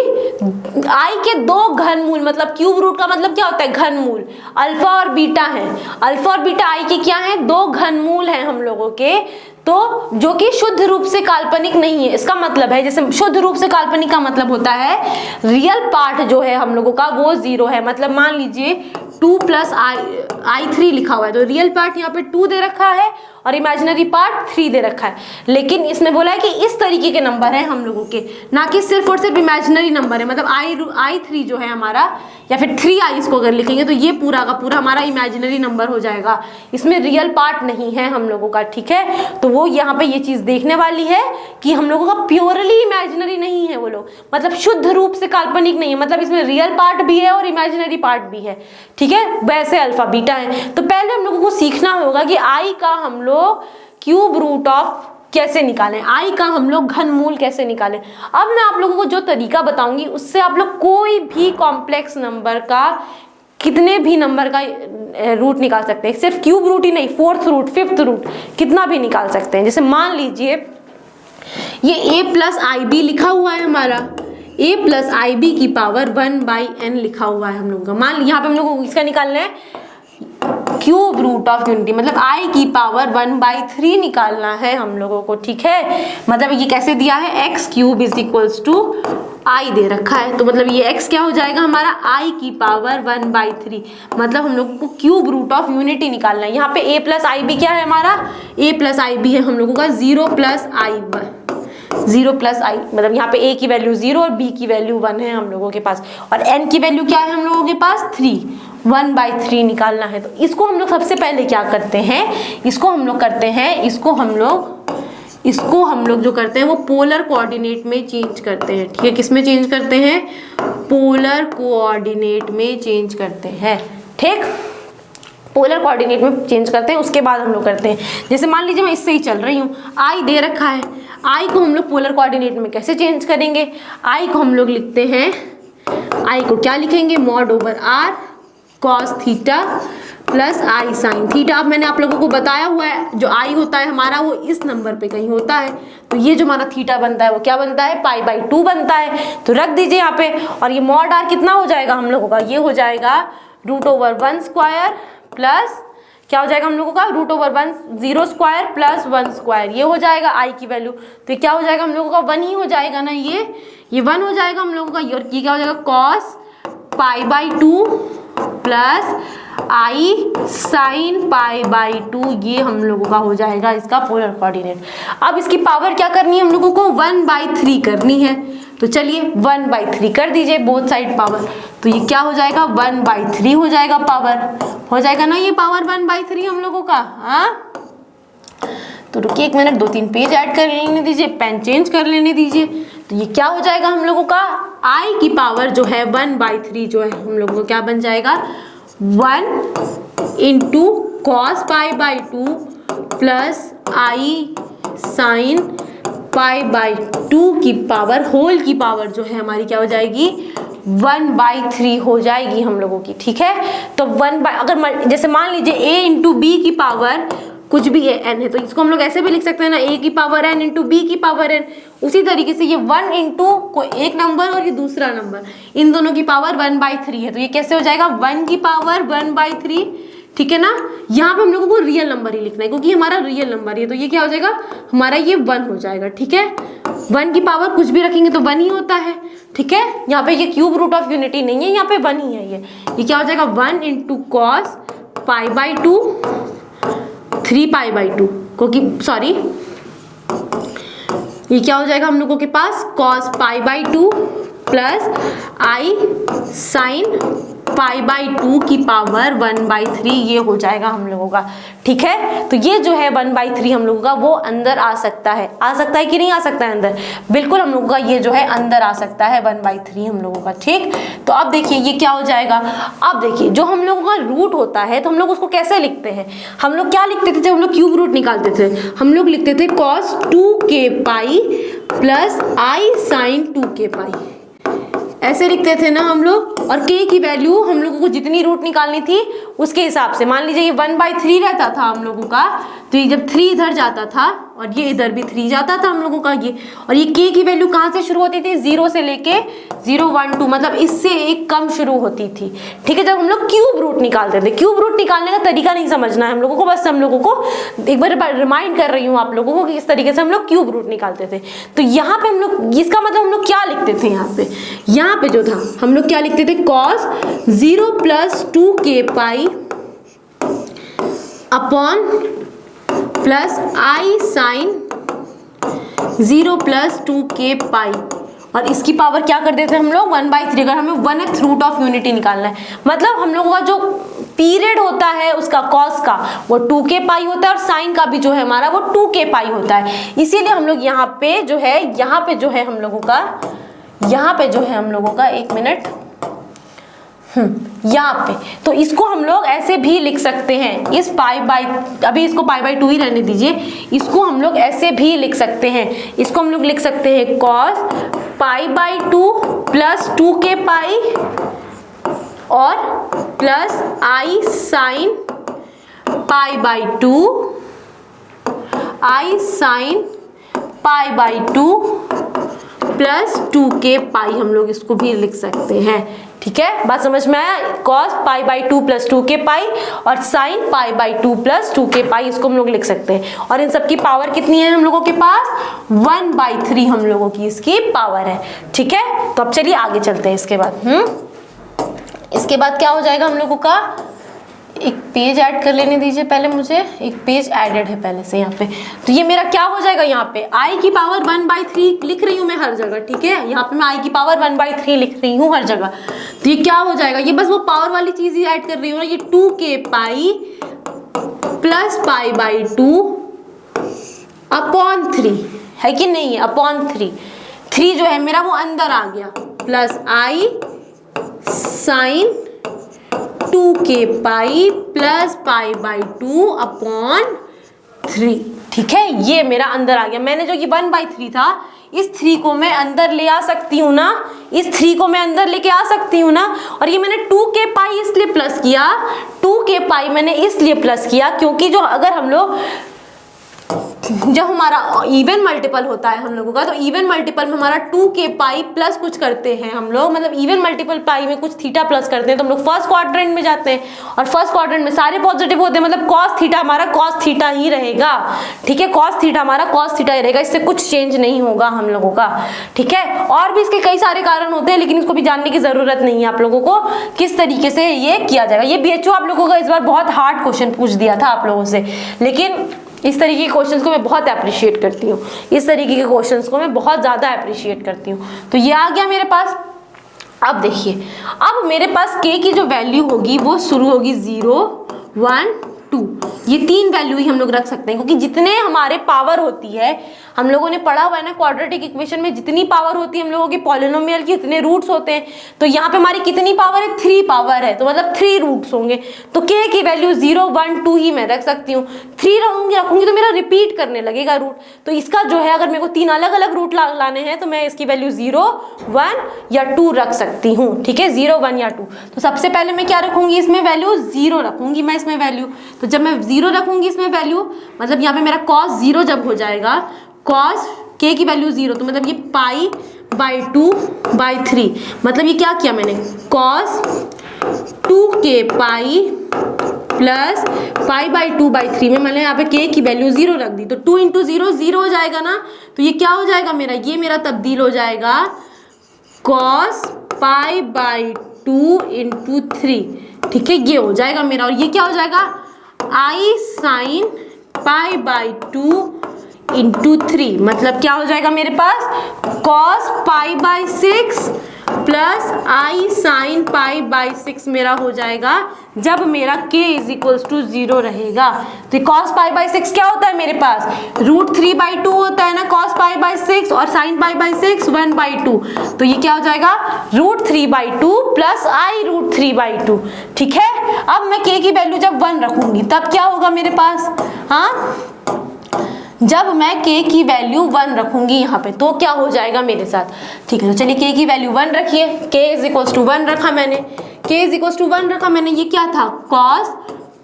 आई के 2 घनमूल, मतलब क्यूब रूट का मतलब क्या होता है, घनमूल, अल्फा और बीटा है, अल्फा और बीटा आई के क्या है, 2 घनमूल हैं हम लोगों के, तो जो कि शुद्ध रूप से काल्पनिक नहीं है। इसका मतलब है, जैसे शुद्ध रूप से काल्पनिक का मतलब होता है रियल पार्ट जो है हम लोगों का वो 0 है, मतलब मान लीजिए 2 प्लस i3 लिखा हुआ है, तो रियल पार्ट यहाँ पे 2 दे रखा है और इमेजिनरी पार्ट 3 दे रखा है। लेकिन इसमें बोला है कि इस तरीके के नंबर हैं हम लोगों के, ना कि सिर्फ और सिर्फ इमेजिनरी नंबर है, मतलब i3 जो है हमारा, या फिर 3i इसको अगर लिखेंगे तो ये पूरा का पूरा हमारा इमेजिनरी नंबर हो जाएगा, इसमें रियल पार्ट नहीं है हम लोगों का, ठीक है। तो वो यहाँ पे ये चीज देखने वाली है कि हम लोगों का प्योरली इमेजिनरी नहीं है वो लोग, मतलब शुद्ध रूप से काल्पनिक नहीं है, मतलब इसमें रियल पार्ट भी है और इमेजिनरी पार्ट भी है, ठीक है। वैसे अल्फा बीटा है, तो पहले हम लोगों को सीखना होगा कि आई का हम लोग क्यूब रूट ऑफ कैसे निकालें, आई का हम लोग घनमूल कैसे निकालें। अब मैं आप लोगों को जो तरीका बताऊंगी उससे आप लोग कोई भी कॉम्प्लेक्स नंबर का, कितने भी नंबर का रूट निकाल सकते हैं। सिर्फ क्यूब रूट ही नहीं, फोर्थ रूट, फिफ्थ रूट, कितना भी निकाल सकते हैं। जैसे मान लीजिए ये a प्लस आई बी लिखा हुआ है हमारा, a प्लस आई बी की पावर 1/n लिखा हुआ है हम लोगों का। मान यहाँ पे हम लोग को इसका निकालना है क्यूब रूट ऑफ यूनिटी, मतलब i की पावर 1/3 निकालना है हम लोगों को, ठीक है। मतलब ये कैसे दिया है, x cube is equals to i दे रखा है, तो मतलब ये x क्या हो जाएगा हमारा, i की पावर 1/3, मतलब हम लोगों को क्यूब रूट ऑफ यूनिटी निकालना है। यहाँ पे a प्लस आई बी क्या है हमारा, a प्लस आई बी है हम लोगों का 0 प्लस आई, 0 प्लस आई, मतलब यहाँ पे a की वैल्यू 0 और b की वैल्यू 1 है हम लोगों के पास, और n की वैल्यू क्या है हम लोगों के पास 3, 1/3 निकालना है। तो इसको हम लोग सबसे पहले क्या करते हैं, इसको हम लोग करते हैं, इसको हम लोग जो करते हैं वो पोलर कोऑर्डिनेट में चेंज करते हैं, ठीक है। किस में चेंज करते हैं, पोलर कोऑर्डिनेट में चेंज करते हैं, ठीक, पोलर कोऑर्डिनेट में चेंज करते हैं। उसके बाद हम लोग करते हैं, जैसे मान लीजिए मैं इससे ही चल रही हूँ, आई दे रखा है, आई को हम लोग पोलर कोऑर्डिनेट में कैसे चेंज करेंगे, आई को हम लोग लिखते हैं, आई को क्या लिखेंगे, mod over r cos theta plus आई साइन थीटा। अब मैंने आप लोगों को बताया हुआ है जो आई होता है हमारा वो इस नंबर पे कहीं होता है, तो ये जो हमारा थीटा बनता है वो क्या बनता है, π/2 बनता है, तो रख दीजिए यहाँ पे। और ये मॉड आर कितना हो जाएगा हम लोगों का, ये हो जाएगा √1² प्लस क्या हो जाएगा हम लोगों का, √1 0 स्क्वायर प्लस 1 स्क्वायर, ये हो जाएगा आई की वैल्यू, तो ये क्या हो जाएगा हम लोगों का 1 ही हो जाएगा ना, ये 1 हो जाएगा हम लोगों का। और ये क्या हो जाएगा कॉस π/2 प्लस आई साइन π/2, ये हम लोगों का हो जाएगा इसका पोलर कोऑर्डिनेट। अब इसकी पावर क्या करनी है हम लोगों को, 1/3 करनी है, तो चलिए 1/3 कर दीजिए बोथ साइड पावर, तो ये क्या हो जाएगा 1/3 हो जाएगा, पावर हो जाएगा ना ये पावर 1/3 हम लोगों का। हाँ तो रुकिए एक मिनट, 2-3 पेज ऐड कर लेने दीजिए, पेन चेंज कर लेने दीजिए, तो ये क्या हो जाएगा हम लोगों का, i की पावर जो है 1/3 जो है हम लोगों को क्या बन जाएगा, 1 इंटू कॉस π/2 प्लस आई साइन π/2 की पावर होल की पावर जो है हमारी क्या हो जाएगी 1/3 हो जाएगी हम लोगों की, ठीक है। तो अगर जैसे मान लीजिए a इंटू बी की पावर कुछ भी है n है, तो इसको हम लोग ऐसे भी लिख सकते हैं ना, a की पावर n इंटू बी की पावर n। उसी तरीके से ये 1 इंटू को एक नंबर और ये दूसरा नंबर, इन दोनों की पावर 1/3 है, तो ये कैसे हो जाएगा 1 की पावर 1/3, ठीक है ना। यहाँ पे हम लोगों को रियल नंबर ही लिखना है क्योंकि हमारा रियल नंबर है, तो ये क्या हो जाएगा हमारा ये 1 हो जाएगा, ठीक है। 1 की पावर कुछ भी रखेंगे तो 1 ही होता है, ठीक है। यहाँ पे ये क्यूब रूट ऑफ यूनिटी नहीं है, यहाँ पे 1 ही है, ये क्या हो जाएगा 1 इंटू कॉस π/2 3π/2, क्योंकि सॉरी ये क्या हो जाएगा हम लोगों के पास cos π/2 प्लस आई साइन π/2 की पावर 1/3, ये हो जाएगा हम लोगों का, ठीक है। तो ये जो है 1/3 हम लोगों का वो अंदर आ सकता है कि नहीं आ सकता है अंदर, बिल्कुल हम लोगों का ये जो है अंदर आ सकता है 1/3 हम लोगों का, ठीक। तो अब देखिए ये क्या हो जाएगा, अब देखिए जो हम लोगों का रूट होता है तो हम लोग उसको कैसे लिखते हैं, हम लोग क्या लिखते थे जब हम लोग क्यूब रूट निकालते थे, हम लोग लिखते थे cos 2kπ प्लस आई साइन 2kπ, ऐसे लिखते थे ना हम लोग। और k की वैल्यू हम लोगों को जितनी रूट निकालनी थी उसके हिसाब से, मान लीजिए ये 1/3 रहता था हम लोगों का, तो ये जब 3 इधर जाता था और ये इधर भी 3 जाता था हम लोगों का ये, और ये k की वैल्यू कहाँ से शुरू होती थी 0 से लेके 0 1 2, मतलब इससे एक कम शुरू होती थी, ठीक है। जब हम लोग क्यूब रूट निकालते थे, क्यूब रूट निकालने का तरीका नहीं समझना है हम लोगों को, बस हम लोगों को एक बार रिमाइंड कर रही हूँ आप लोगों को कि इस तरीके से हम लोग क्यूब रूट निकालते थे। तो यहाँ पे हम लोग इसका मतलब हम लोग क्या लिखते थे, यहाँ पे जो था हम लोग क्या लिखते थे cos 0 plus 2kπ upon plus आई साइन 0 प्लस 2kπ, और इसकी पावर क्या कर देते हैं हम लोग 1/3, अगर हमें 1th रूट ऑफ यूनिटी निकालना है, मतलब हम लोगों का जो पीरियड होता है उसका कॉस का वो 2kπ होता है और साइन का भी जो है हमारा वो 2kπ होता है। इसीलिए हम लोग यहाँ पे जो है हम लोगों का एक मिनट, यहाँ पे, तो इसको हम लोग ऐसे भी लिख सकते हैं, इस पाई बाई, अभी इसको पाई बाई 2 ही रहने दीजिए, इसको हम लोग ऐसे भी लिख सकते हैं, इसको हम लोग लिख सकते हैं कॉस पाई बाई 2 प्लस 2 के पाई और plus I sine pi by 2, I sine pi by 2 plus 2 के पाई, हम लोग इसको भी लिख सकते हैं। ठीक है, बात समझ में आया? कॉस पाई बाई 2 प्लस 2 के पाई और साइन पाई बाई 2 प्लस 2 के पाई, इसको हम लोग लिख सकते हैं। और इन सब की पावर कितनी है हम लोगों के पास? 1/3 हम लोगों की इसकी पावर है। ठीक है, तो अब चलिए आगे चलते हैं। इसके बाद क्या हो जाएगा हम लोगों का? एक पेज ऐड कर लेने दीजिए पहले मुझे, एक पेज एडेड है पहले से यहाँ पे। तो ये मेरा क्या हो जाएगा? यहाँ पे i की पावर 1/3 लिख रही हूँ मैं हर जगह। ठीक है, यहाँ पे मैं i की पावर 1/3 लिख रही हूँ हर जगह। तो ये क्या हो जाएगा? ये बस वो पावर वाली चीज ही ऐड कर रही हूँ ना, ये 2 के पाई प्लस पाई बाई 2 अपॉन 3 है कि नहीं है? अपॉन 3 जो है मेरा वो अंदर आ गया, प्लस आई साइन 2 के पाई प्लस पाई बाई 2 अपॉन 3। ठीक है, ये मेरा अंदर आ गया। मैंने जो ये 1/3 था, इस 3 को मैं अंदर ले आ सकती हूँ ना, इस 3 को मैं अंदर लेके आ सकती हूँ ना। और ये मैंने 2 के पाई इसलिए प्लस किया, 2 के पाई मैंने इसलिए प्लस किया क्योंकि जो अगर हम लोग जब हमारा इवन मल्टीपल होता है हम लोगों का, तो इवन मल्टीपल में हमारा 2 के पाई प्लस कुछ करते हैं हम लोग, मतलब इवन मल्टीपल पाई में कुछ थीटा प्लस करते हैं, तो हम लोग फर्स्ट क्वाड्रेंट में जाते हैं और फर्स्ट क्वाड्रेंट में सारे पॉजिटिव होते हैं, मतलब कॉस थीटा हमारा कॉस थीटा ही रहेगा। ठीक है, कॉस थीटा हमारा कॉस थीटा ही रहेगा, इससे कुछ चेंज नहीं होगा हम लोगों का। ठीक है, और भी इसके कई सारे कारण होते हैं, लेकिन इसको भी जानने की जरूरत नहीं है आप लोगों को किस तरीके से ये किया जाएगा। ये BHO आप लोगों का इस बार बहुत हार्ड क्वेश्चन पूछ दिया था आप लोगों से, लेकिन इस तरीके के क्वेश्चंस को मैं बहुत अप्रिशिएट करती हूँ, इस तरीके के क्वेश्चंस को मैं बहुत ज़्यादा अप्रिशिएट करती हूँ। तो ये आ गया मेरे पास। अब देखिए, अब मेरे पास k की जो वैल्यू होगी वो शुरू होगी 0, 1, 2, ये 3 वैल्यू ही हम लोग रख सकते हैं, क्योंकि जितने हमारे पावर होती है, हम लोगों ने पढ़ा हुआ है ना क्वाड्रेटिक इक्वेशन में, जितनी पावर होती है हम लोगों की पॉलिनोमियल की उतने रूट्स होते हैं। तो यहाँ पे हमारी कितनी पावर है? 3 पावर है, तो मतलब 3 रूट्स होंगे। तो k की वैल्यू 0, 1, 2 ही मैं रख सकती हूँ। 3 रखूंगी तो मेरा रिपीट करने लगेगा रूट, तो इसका जो है अगर मेरे को 3 अलग अलग रूट लाने हैं तो मैं इसकी वैल्यू 0, 1 या 2 रख सकती हूँ। ठीक है, 0, 1 या 2। तो सबसे पहले मैं क्या रखूंगी? इसमें वैल्यू 0 रखूंगी मैं इसमें वैल्यू। तो जब मैं 0 रखूंगी इसमें वैल्यू, मतलब यहाँ पे मेरा cos 0 जब हो जाएगा, cos k की वैल्यू 0, तो मतलब ये पाई बाई 2/3, मतलब ये क्या किया मैंने? cos 2 के पाई प्लस पाई बाई 2/3 में मैंने यहाँ पे k की वैल्यू 0 रख दी, तो 2 इंटू 0 0 हो जाएगा ना। तो ये क्या हो जाएगा मेरा? ये मेरा तब्दील हो जाएगा cos पाई बाई 2 इंटू 3। ठीक है, ये हो जाएगा मेरा। और ये क्या हो जाएगा? आई साइन पाई बाई 2 इंटू 3, मतलब क्या हो जाएगा मेरे पास? cos pi by 6 plus I sine pi by 6 मेरा हो जाएगा जब मेरा k इज इक्वल्स टू 0 रहेगा। तो cos पाई बाई 6 क्या होता है मेरे पास? √3/2 होता है ना cos पाई बाई 6, और साइन पाई बाई 6 1/2। तो ये क्या हो जाएगा? √3/2 प्लस आई √3/2। ठीक है, अब मैं k की वैल्यू जब 1 रखूंगी तब क्या होगा मेरे पास? हाँ, जब मैं k की वैल्यू 1 रखूंगी यहाँ पे तो क्या हो जाएगा मेरे साथ? ठीक है, तो चलिए k की वैल्यू 1 रखिए, k इज इक्वल्स टू 1 रखा मैंने, k इज इक्वल्स टू 1 रखा मैंने। ये क्या था? cos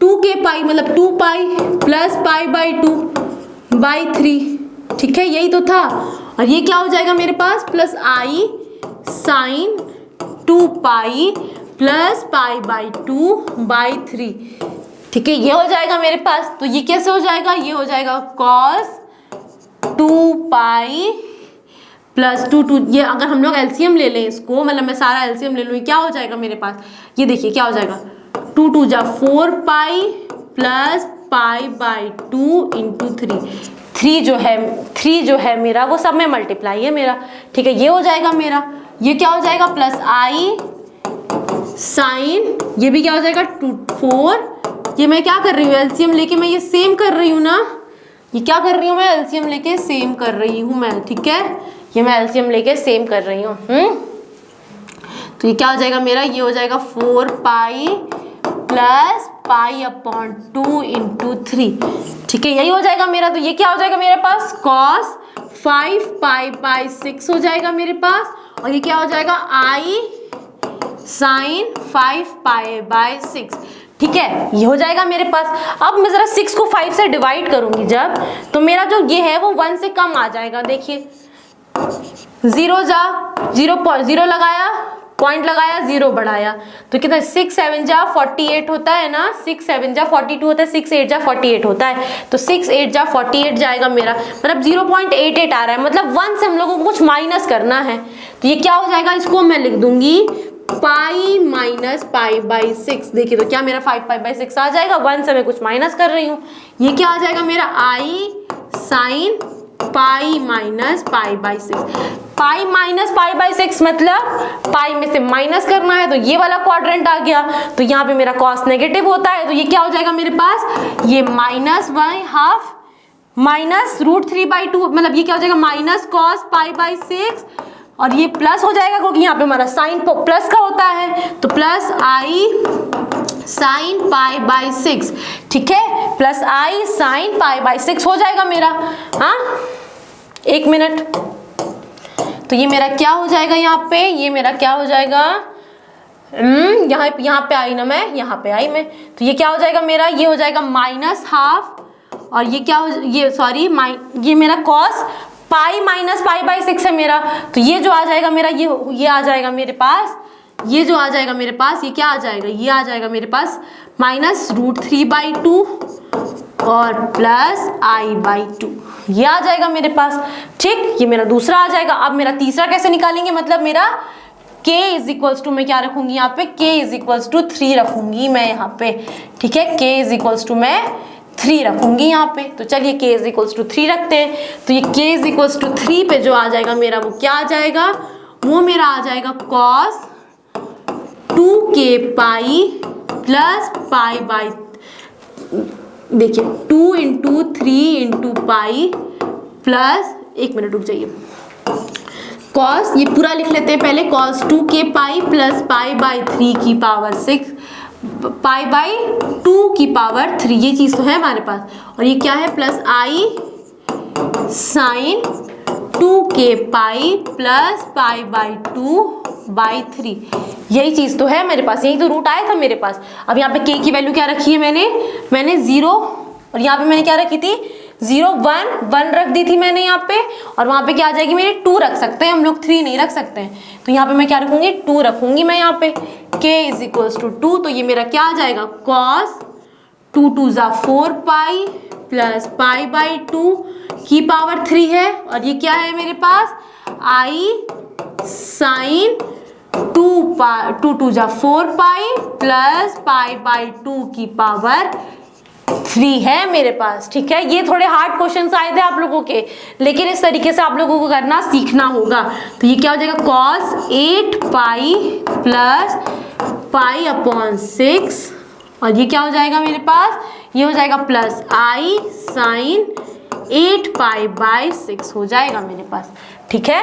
2 के पाई मतलब 2 पाई प्लस पाई बाई 2/3। ठीक है, यही तो था। और ये क्या हो जाएगा मेरे पास? Plus I sine 2 pi plus pi by 2/3। ठीक है, ये हो जाएगा मेरे पास। तो ये कैसे हो जाएगा? ये हो जाएगा cos 2 पाई प्लस 2, ये अगर हम लोग एलसीएम ले लें इसको, मतलब मैं सारा एलसीएम ले लूँ, क्या हो जाएगा मेरे पास? ये देखिए क्या हो जाएगा? 2 2 जा 4 पाई प्लस पाई बाई 2 इंटू 3। 3 जो है मेरा वो सब में मल्टीप्लाई है मेरा। ठीक है, ये हो जाएगा मेरा। ये क्या हो जाएगा? प्लस आई साइन, ये भी क्या हो जाएगा? 4। ये मैं क्या कर रही हूँ? एलसीएम लेके मैं ये सेम कर रही हूँ ना, ये क्या कर रही हूँ मैं? एलसीएम लेके सेम कर रही हूँ मैं। ठीक है, ये मैं एलसीएम लेके सेम कर रही हूँ। तो ये क्या हो जाएगा मेरा, ये हो जाएगा 4 पाई प्लस पाई अपॉन 2 इंटू 3, ठीक है, यही हो जाएगा मेरा। तो ये क्या हो जाएगा मेरे पास, कॉस 5 पाई बाई 6 हो जाएगा मेरे पास, और ये क्या हो जाएगा आई साइन 5 पाई बाई 6, ठीक है, ये हो जाएगा मेरे पास। अब मैं जरा 6 को 5 से डिवाइड करूंगी जब, तो मेरा जो ये है वो 1 से कम आ जाएगा। देखिए 0 लगाया, पॉइंट लगाया, 0 बढ़ाया, तो कितना 6 7 जा 48 होता है ना, 6 7 जा 42 होता है, 6 8 जा 48 होता है, तो 6 8 जा 48 जाएगा मेरा, मतलब 0.88 आ रहा है, मतलब 1 से हम लोगों को कुछ माइनस करना है। तो ये क्या हो जाएगा, इसको मैं लिख दूंगी पाई माइनस पाई बाई 6। देखिए तो क्या मेरा 5 पाई बाई 6 आ जाएगा, 1 से मैं कुछ माइनस कर रही हूँ। ये क्या आ जाएगा मेरा, I sine pi minus pi by 6। Pi minus pi by 6 मतलब पाई में से माइनस करना है, तो ये वाला क्वाड्रेंट आ गया। तो यहाँ पे मेरा कॉस नेगेटिव होता है, तो ये क्या हो जाएगा मेरे पास, ये -1/2 माइनस √3/2, मतलब ये क्या हो जाएगा माइनस कॉस पाई बाई 6, और ये प्लस हो जाएगा क्योंकि यहाँ पे हमारा साइन प्लस का होता है, तो plus I sine pi by 6, ठीक है, plus I sine pi by 6 हो जाएगा मेरा। हाँ 1 मिनट, तो ये मेरा क्या हो जाएगा यहाँ पे, ये मेरा क्या हो जाएगा, यहाँ पे आई ना मैं, यहाँ पे आई मैं, तो ये क्या हो जाएगा मेरा, ये हो जाएगा -1/2, और ये क्या हो, ये सॉरी ये मेरा cos pi minus pi by 6 है मेरा, तो ये जो आ जाएगा मेरा, ये आ जाएगा मेरे पास, ये जो आ जाएगा मेरे पास, ये क्या आ जाएगा, ये आ जाएगा मेरे पास -√3/2 और प्लस i/2, ये आ जाएगा मेरे पास, ठीक, ये मेरा दूसरा आ जाएगा। अब मेरा तीसरा कैसे निकालेंगे, मतलब मेरा k इज इक्वल्स टू मैं क्या रखूंगी यहाँ पे, k इज इक्वल्स टू 3 रखूंगी मैं यहाँ पे, ठीक है, k इज इक्वल्स टू मैं 3 रखूंगी यहाँ पे। तो चलिए k इज इक्वल्स टू 3 रखते हैं, तो ये k इज इक्वल्स टू 3 पे जो आ जाएगा मेरा, वो क्या आ जाएगा, वो मेरा आ जाएगा cos 2k pi plus pi by, देखिए 2 into 3 into pi plus, 1 minute रुक जाइए, कॉस ये पूरा लिख लेते हैं पहले, cos 2k pi plus pi by 3 की पावर 6 पाई बाई 2 की पावर 3, ये चीज़ तो है हमारे पास, और ये क्या है plus I sine 2k pi plus pi by 2/3, यही चीज़ तो है मेरे पास, यही तो रूट आया था मेरे पास। अब यहाँ पे k की वैल्यू क्या रखी है मैंने 0, और यहाँ पे मैंने क्या रखी थी 0 1 रख दी थी मैंने यहाँ पे, और वहाँ पे क्या आ जाएगी मेरी 2 रख सकते हैं हम लोग, 3 नहीं रख सकते हैं, तो यहाँ पे मैं क्या रखूंगी 2 रखूंगी मैं यहाँ पे, k इज इक्वल्स टू 2, तो ये मेरा क्या आ जाएगा कॉस 2 2 जा 4 पाई प्लस पाई बाई 2 की पावर 3 है, और ये क्या है मेरे पास आई साइन 2 2 जा 4 पाई प्लस पाई बाई 2 की पावर 3 है मेरे पास, ठीक है। ये थोड़े हार्ड क्वेश्चंस आए थे आप लोगों के, लेकिन इस तरीके से आप लोगों को करना सीखना होगा। तो ये क्या हो जाएगा कॉस 8 पाई प्लस पाई अपॉन 6, और ये क्या हो जाएगा मेरे पास, ये हो जाएगा plus I sine 8 pi by 6 हो जाएगा मेरे पास, ठीक है,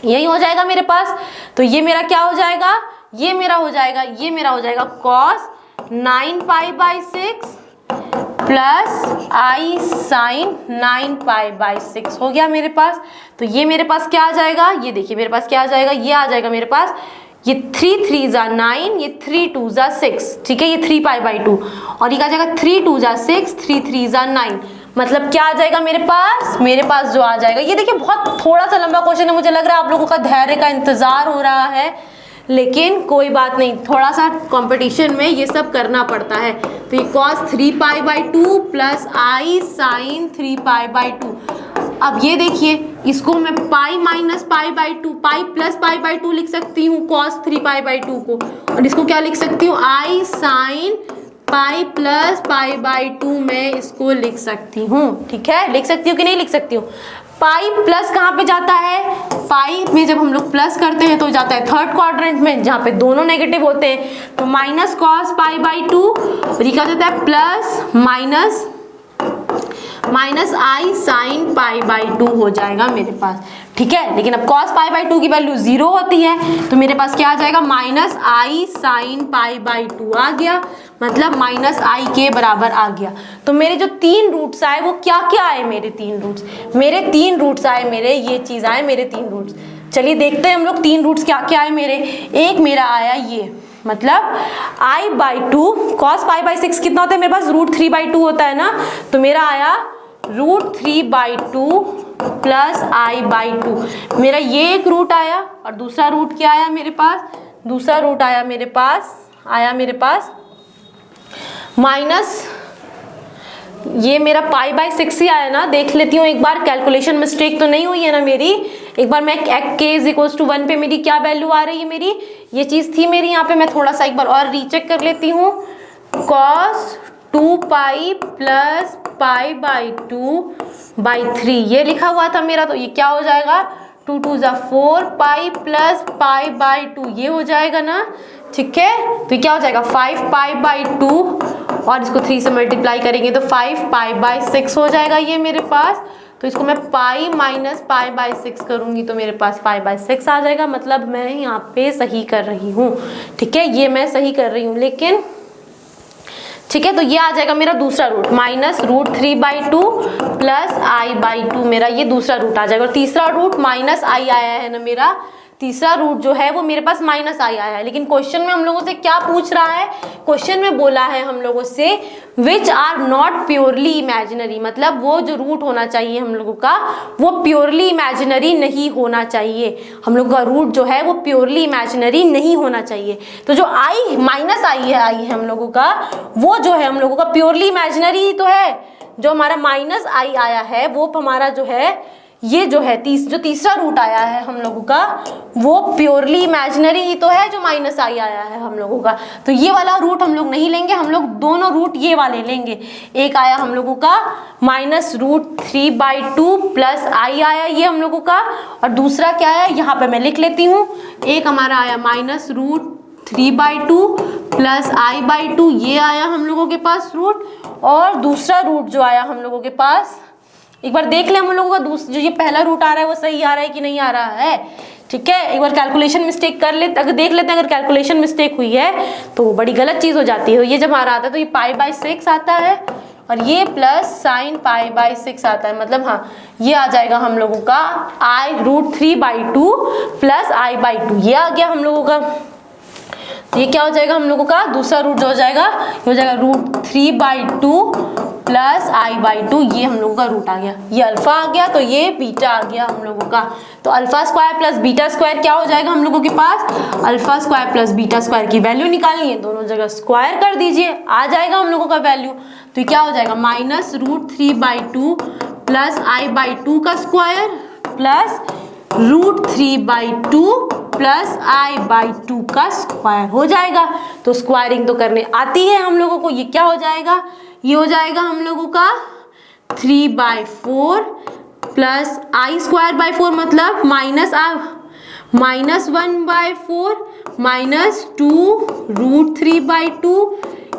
यही हो जाएगा मेरे पास। तो ये मेरा क्या हो जाएगा, ये मेरा हो जाएगा cos 9 pi by 6 plus I sine 9 pi by 6 हो गया मेरे पास। तो ये मेरे पास क्या आ जाएगा, ये देखिए मेरे पास क्या आ जाएगा, ये आ जाएगा मेरे पास, ये 3 3 जा 9, ये 3 2 जा 6, ठीक है, ये 3 पाई बाई 2, और ये क्या आ जाएगा 3 2 जा 6, 3 3 जा 9, मतलब क्या आ जाएगा मेरे पास जो आ जाएगा, ये देखिए बहुत थोड़ा सा लंबा क्वेश्चन है, मुझे लग रहा है आप लोगों का धैर्य का इंतजार हो रहा है, लेकिन कोई बात नहीं, थोड़ा सा कंपटीशन में ये सब करना पड़ता है। तो ये cos 3 pi by 2 plus I sine 3 pi by 2, अब ये देखिए इसको मैं pi minus pi by 2, pi plus pi by 2 लिख सकती हूँ cos 3 पाई बाई 2 को, और इसको क्या लिख सकती हूँ I sine pi plus pi by 2 में इसको लिख सकती हूँ, ठीक है, लिख सकती हूँ कि नहीं लिख सकती हूँ। पाई प्लस कहाँ पे जाता है, पाई में जब हम लोग प्लस करते हैं तो जाता है थर्ड क्वाड्रेंट में, जहाँ पे दोनों नेगेटिव होते हैं, तो माइनस कॉस पाई बाई 2, और ये क्या जाता है plus minus I sine pi by 2 हो जाएगा मेरे पास, ठीक है। लेकिन अब cos पाई बाई 2 की वैल्यू 0 होती है, तो मेरे पास क्या आ जाएगा, minus I sine pi by 2 आ गया, मतलब माइनस आई के बराबर आ गया। तो मेरे जो 3 रूट्स आए वो क्या क्या आए, मेरे 3 रूट्स आए, मेरे ये चीज आए, मेरे 3 रूट्स। चलिए देखते हैं हम लोग 3 रूट्स क्या क्या आए मेरे। एक मेरा आया ये, मतलब आई बाई 2, कॉस पाई बाई 6 कितना होता है मेरे पास, √3/2 होता है ना, तो मेरा आया √3/2 प्लस आई बाई 2। मेरा ये एक रूट आया, और दूसरा रूट क्या आया मेरे पास, दूसरा रूट आया मेरे पास माइनस, ये मेरा पाई बाई 6 ही आया ना। देख लेती हूँ एक बार, कैलकुलेशन मिस्टेक तो नहीं हुई है ना मेरी। एक बार मैं k = 1 पे मेरी क्या वैल्यू आ रही है, मेरी ये चीज थी मेरी यहाँ पे, मैं थोड़ा सा एक बार और रीचेक कर लेती हूँ। cos 2 pi plus pi by 2/3 ये लिखा हुआ था मेरा, तो ये क्या हो जाएगा, 2 2 = 4 पाई प्लस पाई बाई 2 ये हो जाएगा ना, ठीक है। तो ये क्या हो जाएगा, 5 पाई बाई 2 और इसको 3 से मल्टीप्लाई करेंगे तो 5 पाई बाई 6 हो जाएगा ये मेरे पास। तो इसको मैं पाई माइनस पाई बाई 6 करूंगी तो मेरे पास पाई बाई 6 आ जाएगा, मतलब मैं यहाँ पे सही कर रही हूँ, ठीक है, ये मैं सही कर रही हूँ। लेकिन ठीक है, तो ये आ जाएगा मेरा दूसरा root, minus √3/2 plus i by 2, मेरा ये दूसरा रूट आ जाएगा। और तीसरा रूट माइनस आई आया है ना मेरा, तीसरा रूट जो है वो मेरे पास माइनस आई आया है। लेकिन क्वेश्चन में हम लोगों से क्या पूछ रहा है, क्वेश्चन में बोला है हम लोगों से which are not purely imaginary, मतलब वो जो रूट होना चाहिए हम लोगों का वो प्योरली इमेजिनरी नहीं होना चाहिए, हम लोगों का रूट जो है वो प्योरली इमेजिनरी नहीं होना चाहिए। तो जो आई माइनस आई है हम लोगों का, वो जो है हम लोगों का प्योरली इमेजिनरी तो है। जो हमारा माइनस आई आया है वो हमारा जो है ये जो है जो तीसरा रूट आया है हम लोगों का वो प्योरली इमेजिनरी ही तो है, जो माइनस आई आया है हम लोगों का। तो ये वाला रूट हम लोग नहीं लेंगे, हम लोग दोनों रूट ये वाले लेंगे। एक आया हम लोगों का माइनस √3/2 प्लस आई आया ये हम लोगों का, और दूसरा क्या है यहाँ पे मैं लिख लेती हूँ, एक हमारा आया माइनस √3/2 प्लस आई बाई 2 ये आया हम लोगों के पास रूट। और दूसरा रूट जो आया हम लोगों के पास, एक बार देख ले हम लोगों का जो ये पहला रूट आ रहा है वो सही आ रहा है कि नहीं आ रहा है, ठीक है। एक बार कैलकुलेशन मिस्टेक कर ले, अगर देख लेते हैं, अगर कैलकुलेशन मिस्टेक हुई है तो वो बड़ी गलत चीज हो जाती है। ये जब आ रहा था तो ये पाई बाई 6 आता है और ये प्लस साइन पाई बाई 6 आता है, मतलब हाँ ये आ जाएगा हम लोगों का आई √3/2 प्लस आई बाई 2 ये आ गया हम लोगों का। तो ये क्या हो जाएगा हम लोगों का दूसरा रूट जो हो जाएगा, ये हो जाएगा √3/2 प्लस आई बाई 2 ये हम लोगों का रूट आ गया। ये अल्फा आ गया तो ये बीटा आ गया हम लोगों का। तो alpha square plus beta square क्या हो जाएगा हम लोगों के पास, alpha square plus beta square की वैल्यू निकालनी है, दोनों जगह स्क्वायर कर दीजिए, आ जाएगा हम लोगों का वैल्यू। तो क्या हो जाएगा माइनस √3/2 प्लस आई बाई 2 का square plus √3/2 plus i by 2 का स्क्वायर हो जाएगा। तो स्क्वायरिंग तो करने आती है हम लोगों को। ये क्या हो जाएगा, ये हो जाएगा हम लोगों का 3/4 प्लस आई स्क्वायर बाई 4 मतलब -1/4 माइनस 2 √3/2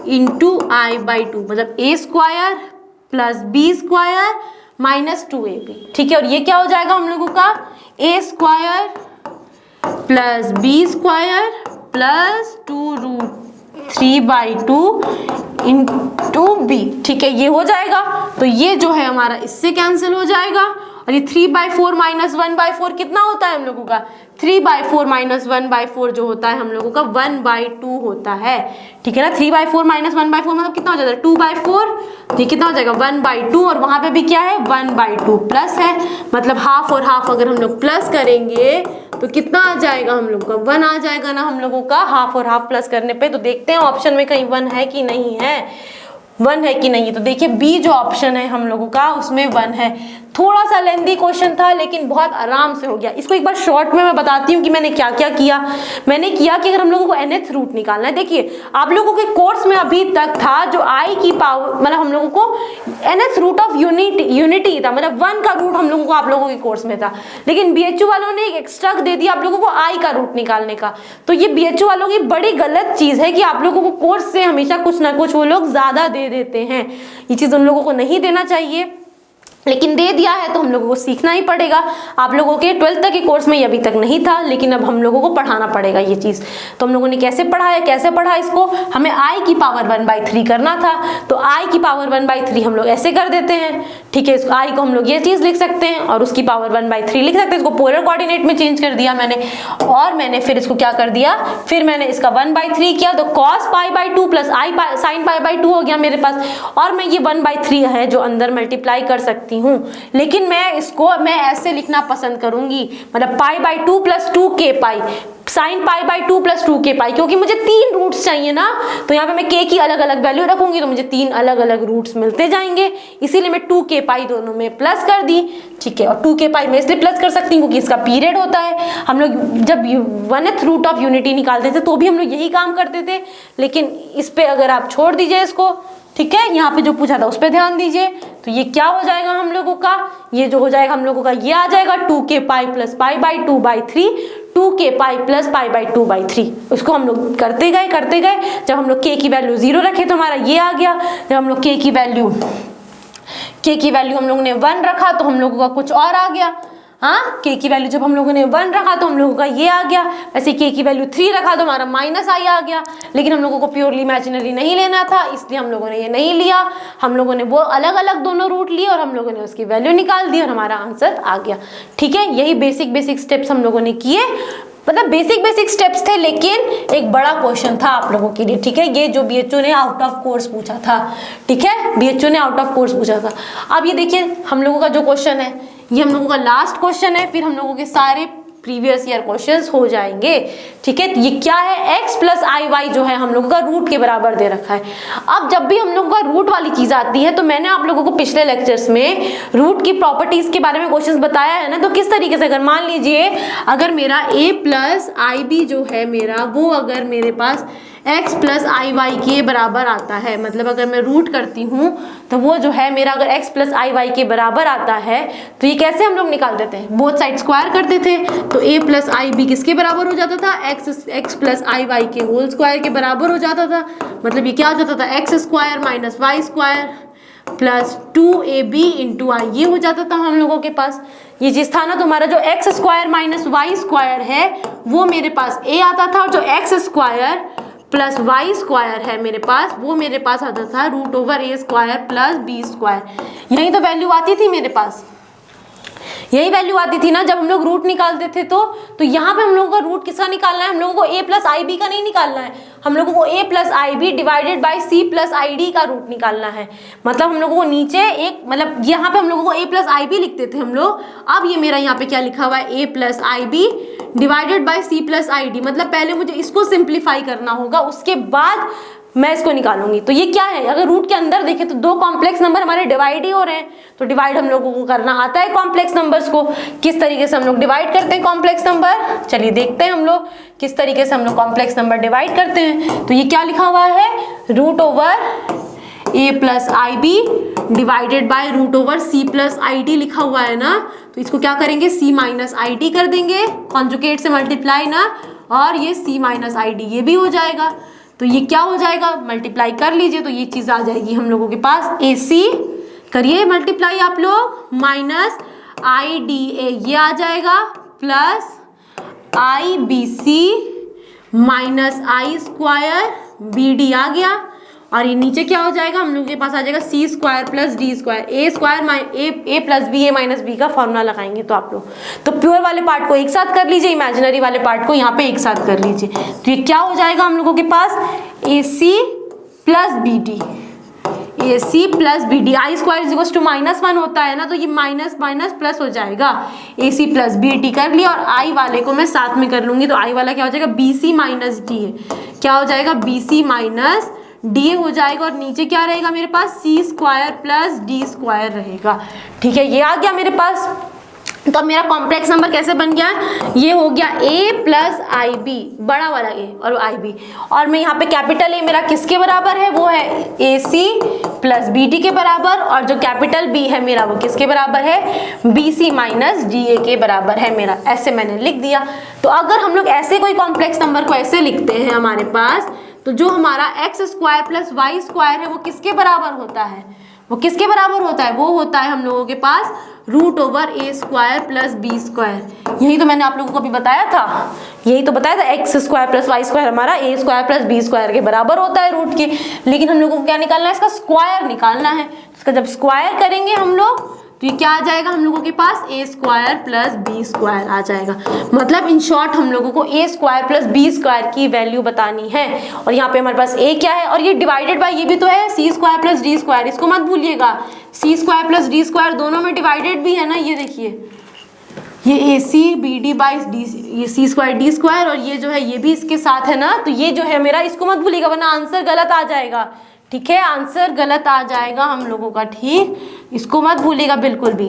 इंटू आई बाई 2 मतलब a square plus b square minus 2ab, ठीक है। और ये क्या हो जाएगा हम लोगों का a square plus b square plus 2 √3/2 into b, ठीक है, ये हो जाएगा। तो ये जो है हमारा इससे कैंसिल हो जाएगा। और ये 3/4 माइनस 1/4 कितना होता है हम लोगों का, 3/4 माइनस 1/4 जो होता है हम लोगों का 1/2 होता है, ठीक है ना। 3/4 माइनस 1/4 मतलब कितना हो जाता है 2/4, ये कितना हो जाएगा 1/2। और वहां पे भी क्या है 1/2 प्लस है, मतलब हाफ और हाफ अगर हम लोग प्लस करेंगे तो कितना आ जाएगा हम लोग का 1 आ जाएगा ना हम लोगों का, हाफ और हाफ प्लस करने पे। तो देखते हैं ऑप्शन में कहीं 1 है कि नहीं है, 1 है कि नहीं है। तो देखिए बी जो ऑप्शन है हम लोगों का उसमें 1 है। थोड़ा सा लेंदी क्वेश्चन था लेकिन बहुत आराम से हो गया। इसको एक बार शॉर्ट में मैं बताती हूँ कि मैंने क्या क्या किया। मैंने किया कि अगर हम लोगों को nth रूट निकालना है, देखिए आप लोगों के कोर्स में अभी तक था जो i की पावर मतलब हम लोगों को nth रूट ऑफ यूनिटी था, मतलब 1 का रूट हम लोगों को आप लोगों के कोर्स में था। लेकिन BHU वालों ने एक एक्स्ट्रा दे दिया आप लोगों को i का रूट निकालने का। तो ये BHU वालों की बड़ी गलत चीज है कि आप लोगों को कोर्स से हमेशा कुछ ना कुछ वो लोग ज्यादा दे देते हैं। ये चीज उन लोगों को नहीं देना चाहिए। लेकिन दे दिया है तो हम लोगों को सीखना ही पड़ेगा। आप लोगों के 12th तक के कोर्स में ये अभी तक नहीं था, लेकिन अब हम लोगों को पढ़ाना पड़ेगा ये चीज़। तो हम लोगों ने कैसे पढ़ाया, कैसे पढ़ा इसको, हमें i की पावर 1/3 करना था, तो i की पावर 1/3 हम लोग ऐसे कर देते हैं, ठीक है। इसको i को हम लोग ये चीज़ लिख सकते हैं और उसकी पावर 1/3 लिख सकते हैं। इसको पोलर कोऑर्डिनेट में चेंज कर दिया मैंने, और मैंने फिर इसको क्या कर दिया, फिर मैंने इसका 1/3 किया, तो cos π/2 प्लस i sin π/2 हो गया मेरे पास, और मैं ये 1/3 है जो अंदर मल्टीप्लाई कर सकती हूँ। लेकिन मैं ऐसे लिखना पसंद करूंगी, मतलब π/2 plus 2k sin π/2 plus 2k, क्योंकि मुझे 3 रूट्स चाहिए ना, तो यहाँ पे मैं k की अलग अलग वैल्यू रखूंगी तो मुझे 3 अलग अलग रूट्स मिलते जाएंगे, इसीलिए मैं 2k दोनों में प्लस कर दी, ठीक है। और 2k मैं इसलिए प्लस कर सकती हूँ क्योंकि इसका पीरियड होता है। हम लोग जब 1th रूट ऑफ यूनिटी निकालते थे तो भी हम लोग यही काम करते थे, लेकिन इस पे अगर आप छोड़ दीजिए इसको, ठीक है, यहाँ पे जो पूछा था उस पर ध्यान दीजिए, तो ये क्या हो जाएगा हम लोगों का, ये जो हो जाएगा हम लोगों का ये आ जाएगा 2k प्लस π/2/3, 2k प्लस π/2/3। उसको हम लोग करते गए, जब हम लोग k की वैल्यू 0 रखे तो हमारा ये आ गया, जब हम लोग k की वैल्यू हम लोगों ने 1 रखा तो हम लोगों का कुछ और आ गया। हाँ, k की वैल्यू जब हम लोगों ने 1 रखा तो हम लोगों का ये आ गया, वैसे k की वैल्यू 3 रखा तो हमारा -i आ गया, लेकिन हम लोगों को प्योरली इमेजिनरी नहीं लेना था, इसलिए हम लोगों ने ये नहीं लिया। हम लोगों ने वो अलग अलग दोनों रूट लिए और हम लोगों ने उसकी वैल्यू निकाल दी और हमारा आंसर आ गया, ठीक है। यही बेसिक स्टेप्स हम लोगों ने किए, मतलब बेसिक स्टेप्स थे, लेकिन एक बड़ा क्वेश्चन था आप लोगों के लिए, ठीक है। ये जो BHO ने आउट ऑफ कोर्स पूछा था, ठीक है, BHO ने आउट ऑफ कोर्स पूछा था। अब ये देखिए हम लोगों का जो क्वेश्चन है ये हम लोगों का लास्ट क्वेश्चन है, फिर हम लोगों के सारे प्रीवियस ईयर क्वेश्चंस हो जाएंगे, ठीक है। ये क्या है, x प्लस iy जो है हम लोगों का रूट के बराबर दे रखा है। अब जब भी हम लोगों का रूट वाली चीज आती है तो मैंने आप लोगों को पिछले लेक्चर्स में रूट की प्रॉपर्टीज के बारे में क्वेश्चंस बताया है ना, तो किस तरीके से, अगर मान लीजिए अगर मेरा a प्लस ib जो है मेरा, वो अगर मेरे पास x प्लस iy के बराबर आता है, मतलब अगर मैं रूट करती हूँ तो वो जो है मेरा अगर x प्लस iy के बराबर आता है, तो ये कैसे हम लोग निकाल देते हैं, बोथ साइड स्क्वायर करते थे, तो a प्लस ib किसके बराबर हो जाता था, x प्लस iy के होल स्क्वायर के बराबर हो जाता था। मतलब ये क्या हो जाता था, x square minus Y square plus 2ab into I, ये हो जाता था हम लोगों के पास। ये चीज था ना, तो हमारा जो x square minus Y square है वो मेरे पास a आता था, और जो x square plus Y square है मेरे पास, वो मेरे पास आता था √a square plus b square. यही तो वैल्यू आती थी मेरे पास, यही वैल्यू आती थी ना जब हम लोग रूट निकालते थे। तो यहाँ पे हम लोगों का रूट किसका निकालना है, हम लोगों को a प्लस आई का नहीं निकालना है, हम लोगों को a plus I divided by c plus I का रूट निकालना है। मतलब हम लोगों को नीचे एक, मतलब यहाँ पे हम लोगों को a प्लस आई लिखते थे हम लोग, अब ये मेरा यहाँ पे क्या लिखा हुआ है, a plus I divided by c plus I, मतलब पहले मुझे इसको सिंप्लीफाई करना होगा, उसके बाद मैं इसको निकालूंगी। तो ये क्या है, अगर रूट के अंदर देखें तो दो कॉम्प्लेक्स नंबर हमारे डिवाइड ही हो रहे हैं, तो डिवाइड हम लोगों को करना आता है कॉम्प्लेक्स नंबर्स को। किस तरीके से हम लोग डिवाइड करते हैं कॉम्प्लेक्स नंबर, चलिए देखते हैं हम लोग किस तरीके से हम लोग कॉम्प्लेक्स नंबर डिवाइड करते हैं। तो ये क्या लिखा हुआ है, √a plus i b divided by √c plus i d लिखा हुआ है ना, तो इसको क्या करेंगे, c माइनस आई डी कर देंगे, कॉन्जुगेट से मल्टीप्लाई ना, और ये c माइनस आई डी ये भी हो जाएगा। तो ये क्या हो जाएगा, मल्टीप्लाई कर लीजिए, तो ये चीज़ आ जाएगी हम लोगों के पास, AC करिए मल्टीप्लाई आप लोग, माइनस IDA ये आ जाएगा, plus IBC minus I square BD आ गया, और ये नीचे क्या हो जाएगा, हम लोगों के पास आ जाएगा c square plus d square, a square a plus b a minus b का फॉर्मूला लगाएंगे तो आप लोग, तो प्योर वाले पार्ट को एक साथ कर लीजिए, इमेजिनरी वाले पार्ट को यहाँ पे एक साथ कर लीजिए। तो ये क्या हो जाएगा हम लोगों के पास, AC plus BD, AC plus BD, i square is equals to -1 होता है ना, तो ये माइनस माइनस प्लस हो जाएगा, AC प्लस BD कर लिया, और I वाले को मैं साथ में कर लूंगी, तो I वाला क्या हो जाएगा, BC माइनस D है, क्या हो जाएगा, BC माइनस डी हो जाएगा, और नीचे क्या रहेगा मेरे पास, c square plus D square रहेगा। ठीक है, ये आ गया मेरे पास। तो अब मेरा कॉम्प्लेक्स नंबर कैसे बन गया, ये हो गया a प्लस आई बी, बड़ा वाला a और आई बी, और मैं यहाँ पे कैपिटल A मेरा किसके बराबर है, वो है AC प्लस BD के बराबर, और जो कैपिटल B है मेरा वो किसके बराबर है, BC माइनस DA के बराबर है मेरा, ऐसे मैंने लिख दिया। तो अगर हम लोग ऐसे कोई कॉम्प्लेक्स नंबर को ऐसे लिखते हैं हमारे पास, तो जो हमारा x square plus Y square है वो किसके बराबर होता है, वो किसके बराबर होता है? वो होता है हम लोगों के पास √a² प्लस b²। यही तो मैंने आप लोगों को अभी बताया था, यही तो बताया था x² प्लस y² हमारा a² प्लस b² के बराबर होता है रूट के। लेकिन हम लोगों को क्या निकालना है? इसका स्क्वायर निकालना है। इसका जब स्क्वायर करेंगे हम लोग तो ये क्या आ जाएगा हम लोगों के पास? a² प्लस b² आ जाएगा। मतलब इन शॉर्ट हम लोगों को a² प्लस b² की वैल्यू बतानी है। और यहाँ पे हमारे पास a क्या है, और ये डिवाइडेड बाय ये भी तो है c² प्लस d², इसको मत भूलिएगा। c² प्लस d² दोनों में डिवाइडेड भी है ना, ये देखिए ये AC BD बाई डी, ये c² d² और ये जो है ये भी इसके साथ है ना, तो ये जो है मेरा, इसको मत भूलिएगा वरना आंसर गलत आ जाएगा। ठीक है, आंसर गलत आ जाएगा हम लोगों का, ठीक, इसको मत भूलिएगा बिल्कुल भी।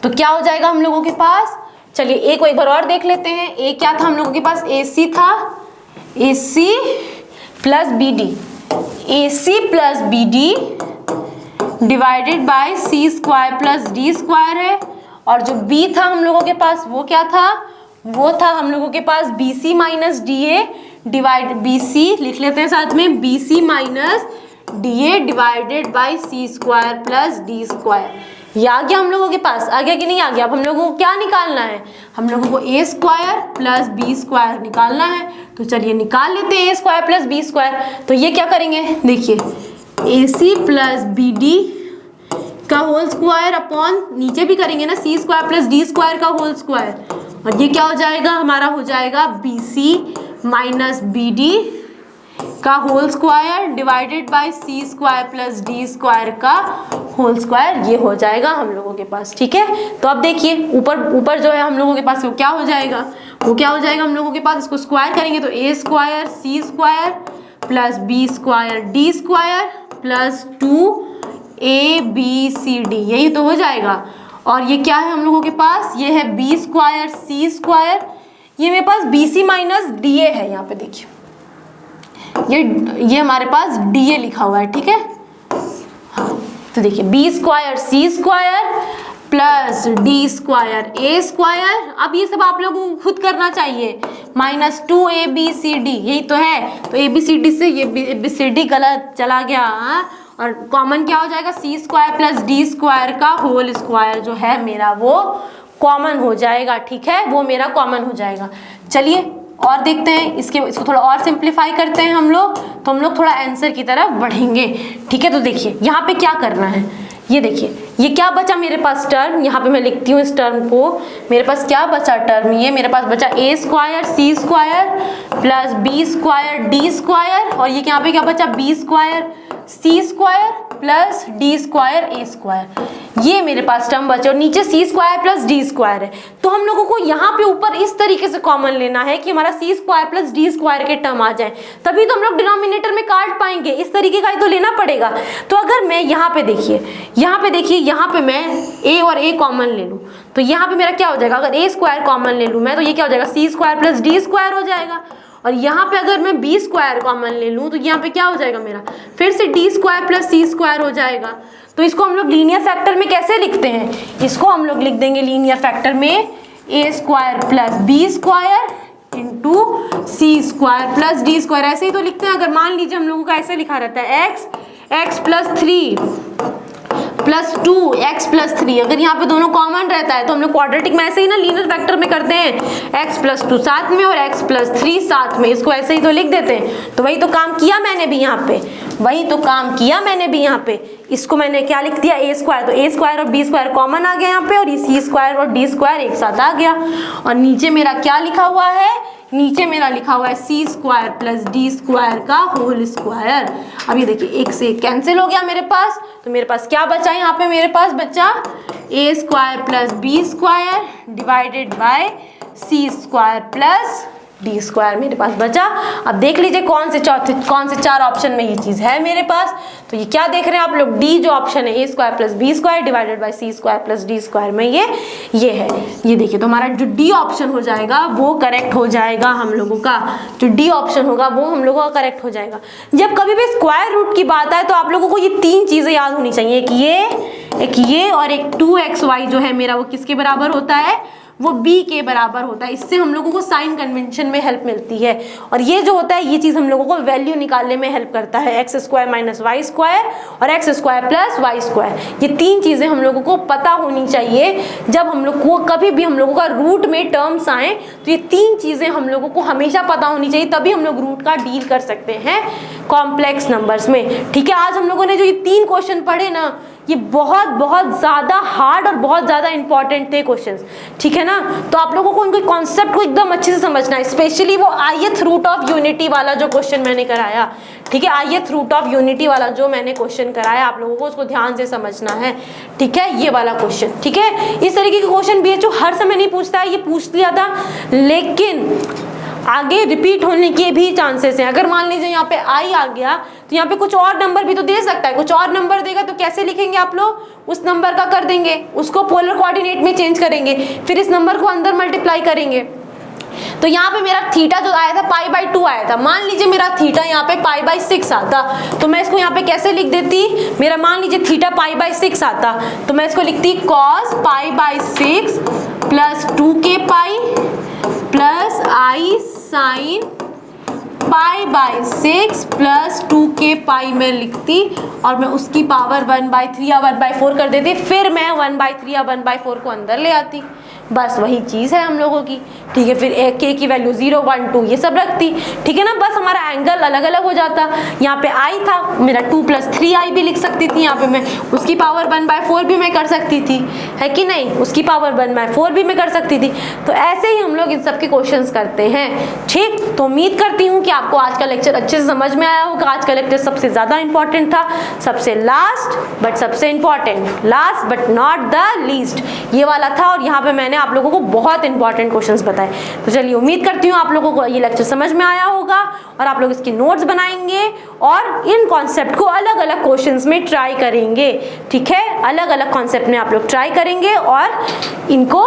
तो क्या हो जाएगा हम लोगों के पास? चलिए ए को एक बार और देख लेते हैं। ए क्या था हम लोगों के पास? AC था, AC plus BD, AC plus BD divided by c² plus d² है। और जो B था हम लोगों के पास वो क्या था? वो था हम लोगों के पास BC minus DA divide, BC लिख लेते हैं साथ में, BC minus DA divided by c² plus d²। ये आ गया हम लोगों के पास, आ गया कि नहीं आ गया? अब हम लोगों को क्या निकालना है? हम लोगों को a² प्लस b² निकालना है। तो चलिए निकाल लेते हैं a² प्लस b²। तो ये क्या करेंगे? देखिए AC प्लस BD का होल स्क्वायर अपॉन, नीचे भी करेंगे ना, c² प्लस d² का होल स्क्वायर, और ये क्या हो जाएगा? हमारा हो जाएगा BC माइनस BD का whole square divided by c² plus d² का होल स्क्वायर। ये हो जाएगा हम लोगों के पास। ठीक है, तो अब देखिए ऊपर जो है हम लोगों के पास वो क्या हो जाएगा? वो क्या हो जाएगा हम लोगों के पास? इसको स्क्वायर करेंगे तो a² c² plus b² d² plus 2abcd, यही तो हो जाएगा। और ये क्या है हम लोगों के पास? ये है b² c², ये मेरे पास BC माइनस DA है। यहाँ पे देखिए ये हमारे पास DA लिखा हुआ है। ठीक है, हाँ, तो देखिए b² c² plus d² a²। अब ये सब आप लोगों को खुद करना चाहिए। माइनस 2abcd, यही तो है। तो abcd से ये abcd गलत चला गया, हाँ? और कॉमन क्या हो जाएगा? c² प्लस d² का होल स्क्वायर जो है मेरा वो कॉमन हो जाएगा। ठीक है, वो मेरा कॉमन हो जाएगा। चलिए और देखते हैं, इसको थोड़ा और सिंप्लीफाई करते हैं हम लोग, तो हम लोग थोड़ा आंसर की तरफ बढ़ेंगे। ठीक है, तो देखिए यहाँ पे क्या करना है, ये देखिए ये क्या बचा मेरे पास टर्म, यहाँ पे मैं लिखती हूँ इस टर्म को। मेरे पास क्या बचा टर्म? ये मेरे पास बचा a² c² plus b² d², और ये यहाँ पे क्या बचा? b² c² plus d² a²। ये मेरे पास टर्म बचे, और नीचे c² प्लस d² है। तो हम लोगों को यहाँ पे ऊपर इस तरीके से कॉमन लेना है कि हमारा c² प्लस d² के टर्म आ जाए, तभी तो हम लोग डिनोमिनेटर में काट पाएंगे। इस तरीके का ही तो लेना पड़ेगा। तो अगर मैं यहाँ पे देखिए यहाँ पे मैं a और a कॉमन ले लूँ तो यहाँ पे मेरा क्या हो जाएगा? अगर a² कॉमन ले लूँ मैं तो ये क्या हो जाएगा? c² प्लस d² हो जाएगा। और यहाँ पे अगर मैं b² कॉमन ले लूँ तो यहाँ पे क्या हो जाएगा मेरा? फिर से d² प्लस c² हो जाएगा। तो इसको हम लोग लीनियर फैक्टर में कैसे लिखते हैं? इसको हम लोग लिख देंगे लीनियर फैक्टर में a² plus b² into c² plus d²। ऐसे ही तो लिखते हैं। अगर मान लीजिए हम लोगों का ऐसे लिखा रहता है x plus 3 plus 2x plus 3, अगर यहाँ पे दोनों कॉमन रहता है तो हम लोग क्वाड्रेटिक में ऐसे ही ना लीनियर फैक्टर में करते हैं, x प्लस 2 साथ में और x प्लस 3 साथ में, इसको ऐसे ही तो लिख देते हैं। तो वही तो काम किया मैंने भी यहाँ पे, इसको मैंने क्या लिख दिया? a²। तो a² और b² कॉमन आ गया यहाँ पे, और ये c² और d² एक साथ आ गया। और नीचे मेरा क्या लिखा हुआ है? नीचे मेरा लिखा हुआ है c² प्लस d² का होल स्क्वायर। अब ये देखिए एक से कैंसिल हो गया मेरे पास, तो मेरे पास क्या बचा? यहाँ पे मेरे पास बचा a² plus b² divided by c² plus d² मेरे पास बचा। अब देख लीजिए कौन से 4 ऑप्शन में ये चीज़ है मेरे पास। तो ये क्या देख रहे हैं आप लोग? डी जो ऑप्शन है a² plus b² divided by c² plus d² में ये है। ये देखिए तो हमारा जो डी ऑप्शन हो जाएगा वो करेक्ट हो जाएगा हम लोगों का। जो डी ऑप्शन होगा वो हम लोगों का करेक्ट हो जाएगा। जब कभी भी स्क्वायर रूट की बात आए तो आप लोगों को ये 3 चीज़ें याद होनी चाहिए, एक ये और एक 2xy जो है मेरा वो किसके बराबर होता है? वो b के बराबर होता है। इससे हम लोगों को साइन कन्वेंशन में हेल्प मिलती है, और ये जो होता है ये चीज़ हम लोगों को वैल्यू निकालने में हेल्प करता है, X square minus Y square और X square plus Y square. ये तीन चीज़ें हम लोगों को पता होनी चाहिए। जब हम लोग को कभी भी हम लोगों का रूट में टर्म्स आए तो ये तीन चीज़ें हम लोगों को हमेशा पता होनी चाहिए, तभी हम लोग रूट का डील कर सकते हैं कॉम्प्लेक्स नंबर्स में। ठीक है, आज हम लोगों ने जो ये तीन क्वेश्चन पढ़े ना, ये बहुत बहुत ज़्यादा हार्ड और बहुत ज़्यादा इंपॉर्टेंट थे क्वेश्चंस। ठीक है ना, तो आप लोगों को उनके कॉन्सेप्ट को एकदम अच्छे से समझना है, स्पेशली वो ith रूट ऑफ यूनिटी वाला जो क्वेश्चन मैंने कराया। ठीक है, ith रूट ऑफ यूनिटी वाला जो मैंने क्वेश्चन कराया, आप लोगों को उसको ध्यान से समझना है। ठीक है, ये वाला क्वेश्चन। ठीक है, इस तरीके के क्वेश्चन BHU हर समय नहीं पूछता है, ये पूछ लिया था, लेकिन आगे रिपीट होने के भी चांसेस हैं। अगर मान लीजिए यहाँ पे आई आ गया तो यहाँ पे कुछ और नंबर भी तो दे सकता है, कुछ और नंबर देगा तो कैसे लिखेंगे आप लोग, उस नंबर का कर देंगे, उसको पोलर कोऑर्डिनेट में चेंज करेंगे, फिर इस नंबर को अंदर मल्टीप्लाई करेंगे। तो यहाँ पे मेरा थीटा जो आया था π/2 आया था, मान लीजिए मेरा थीटा यहाँ पे π/6 आता, तो मैं इसको यहाँ पे कैसे लिख देती, मेरा मान लीजिए थीटा π/6 आता तो मैं इसको लिखती cos π/6 प्लस 2k प्लस आई साइन π/6 प्लस 2k में लिखती, और मैं उसकी पावर 1/3 या 1/4 कर देती, फिर मैं 1/3 या 1/4 को अंदर ले आती। बस वही चीज़ है हम लोगों की। ठीक है, फिर k की वैल्यू 0, 1, 2 ये सब रखती। ठीक है ना, बस हमारा एंगल अलग अलग हो जाता। यहाँ पे i था मेरा 2 + 3i भी लिख सकती थी, यहाँ पे मैं उसकी पावर 1/4 भी मैं कर सकती थी, है कि नहीं, उसकी पावर 1/4 भी मैं कर सकती थी। तो ऐसे ही हम लोग इन सब के क्वेश्चंस करते हैं। ठीक, तो उम्मीद करती हूँ कि आपको आज का लेक्चर अच्छे से समझ में आया होगा। आज का लेक्चर सबसे ज़्यादा इंपॉर्टेंट था, सबसे लास्ट बट सबसे important, last but not the least, ये वाला था, और यहाँ पे मैंने आप लोगों को बहुत इंपॉर्टेंट क्वेश्चंस बताए। तो चलिए, उम्मीद करती हूँ आप लोगों को ये लेक्चर समझ में आया होगा, और आप लोग इसकी नोट्स बनाएंगे और इन कॉन्सेप्ट को अलग अलग क्वेश्चंस में ट्राई करेंगे। ठीक है, अलग अलग कॉन्सेप्ट में आप लोग ट्राई करेंगे और इनको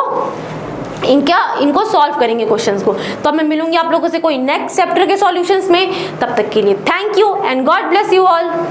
सॉल्व करेंगे क्वेश्चंस को। तो अब मैं मिलूंगी आप लोगों से कोई नेक्स्ट चैप्टर के सॉल्यूशंस में। तब तक के लिए thank you and God bless you all.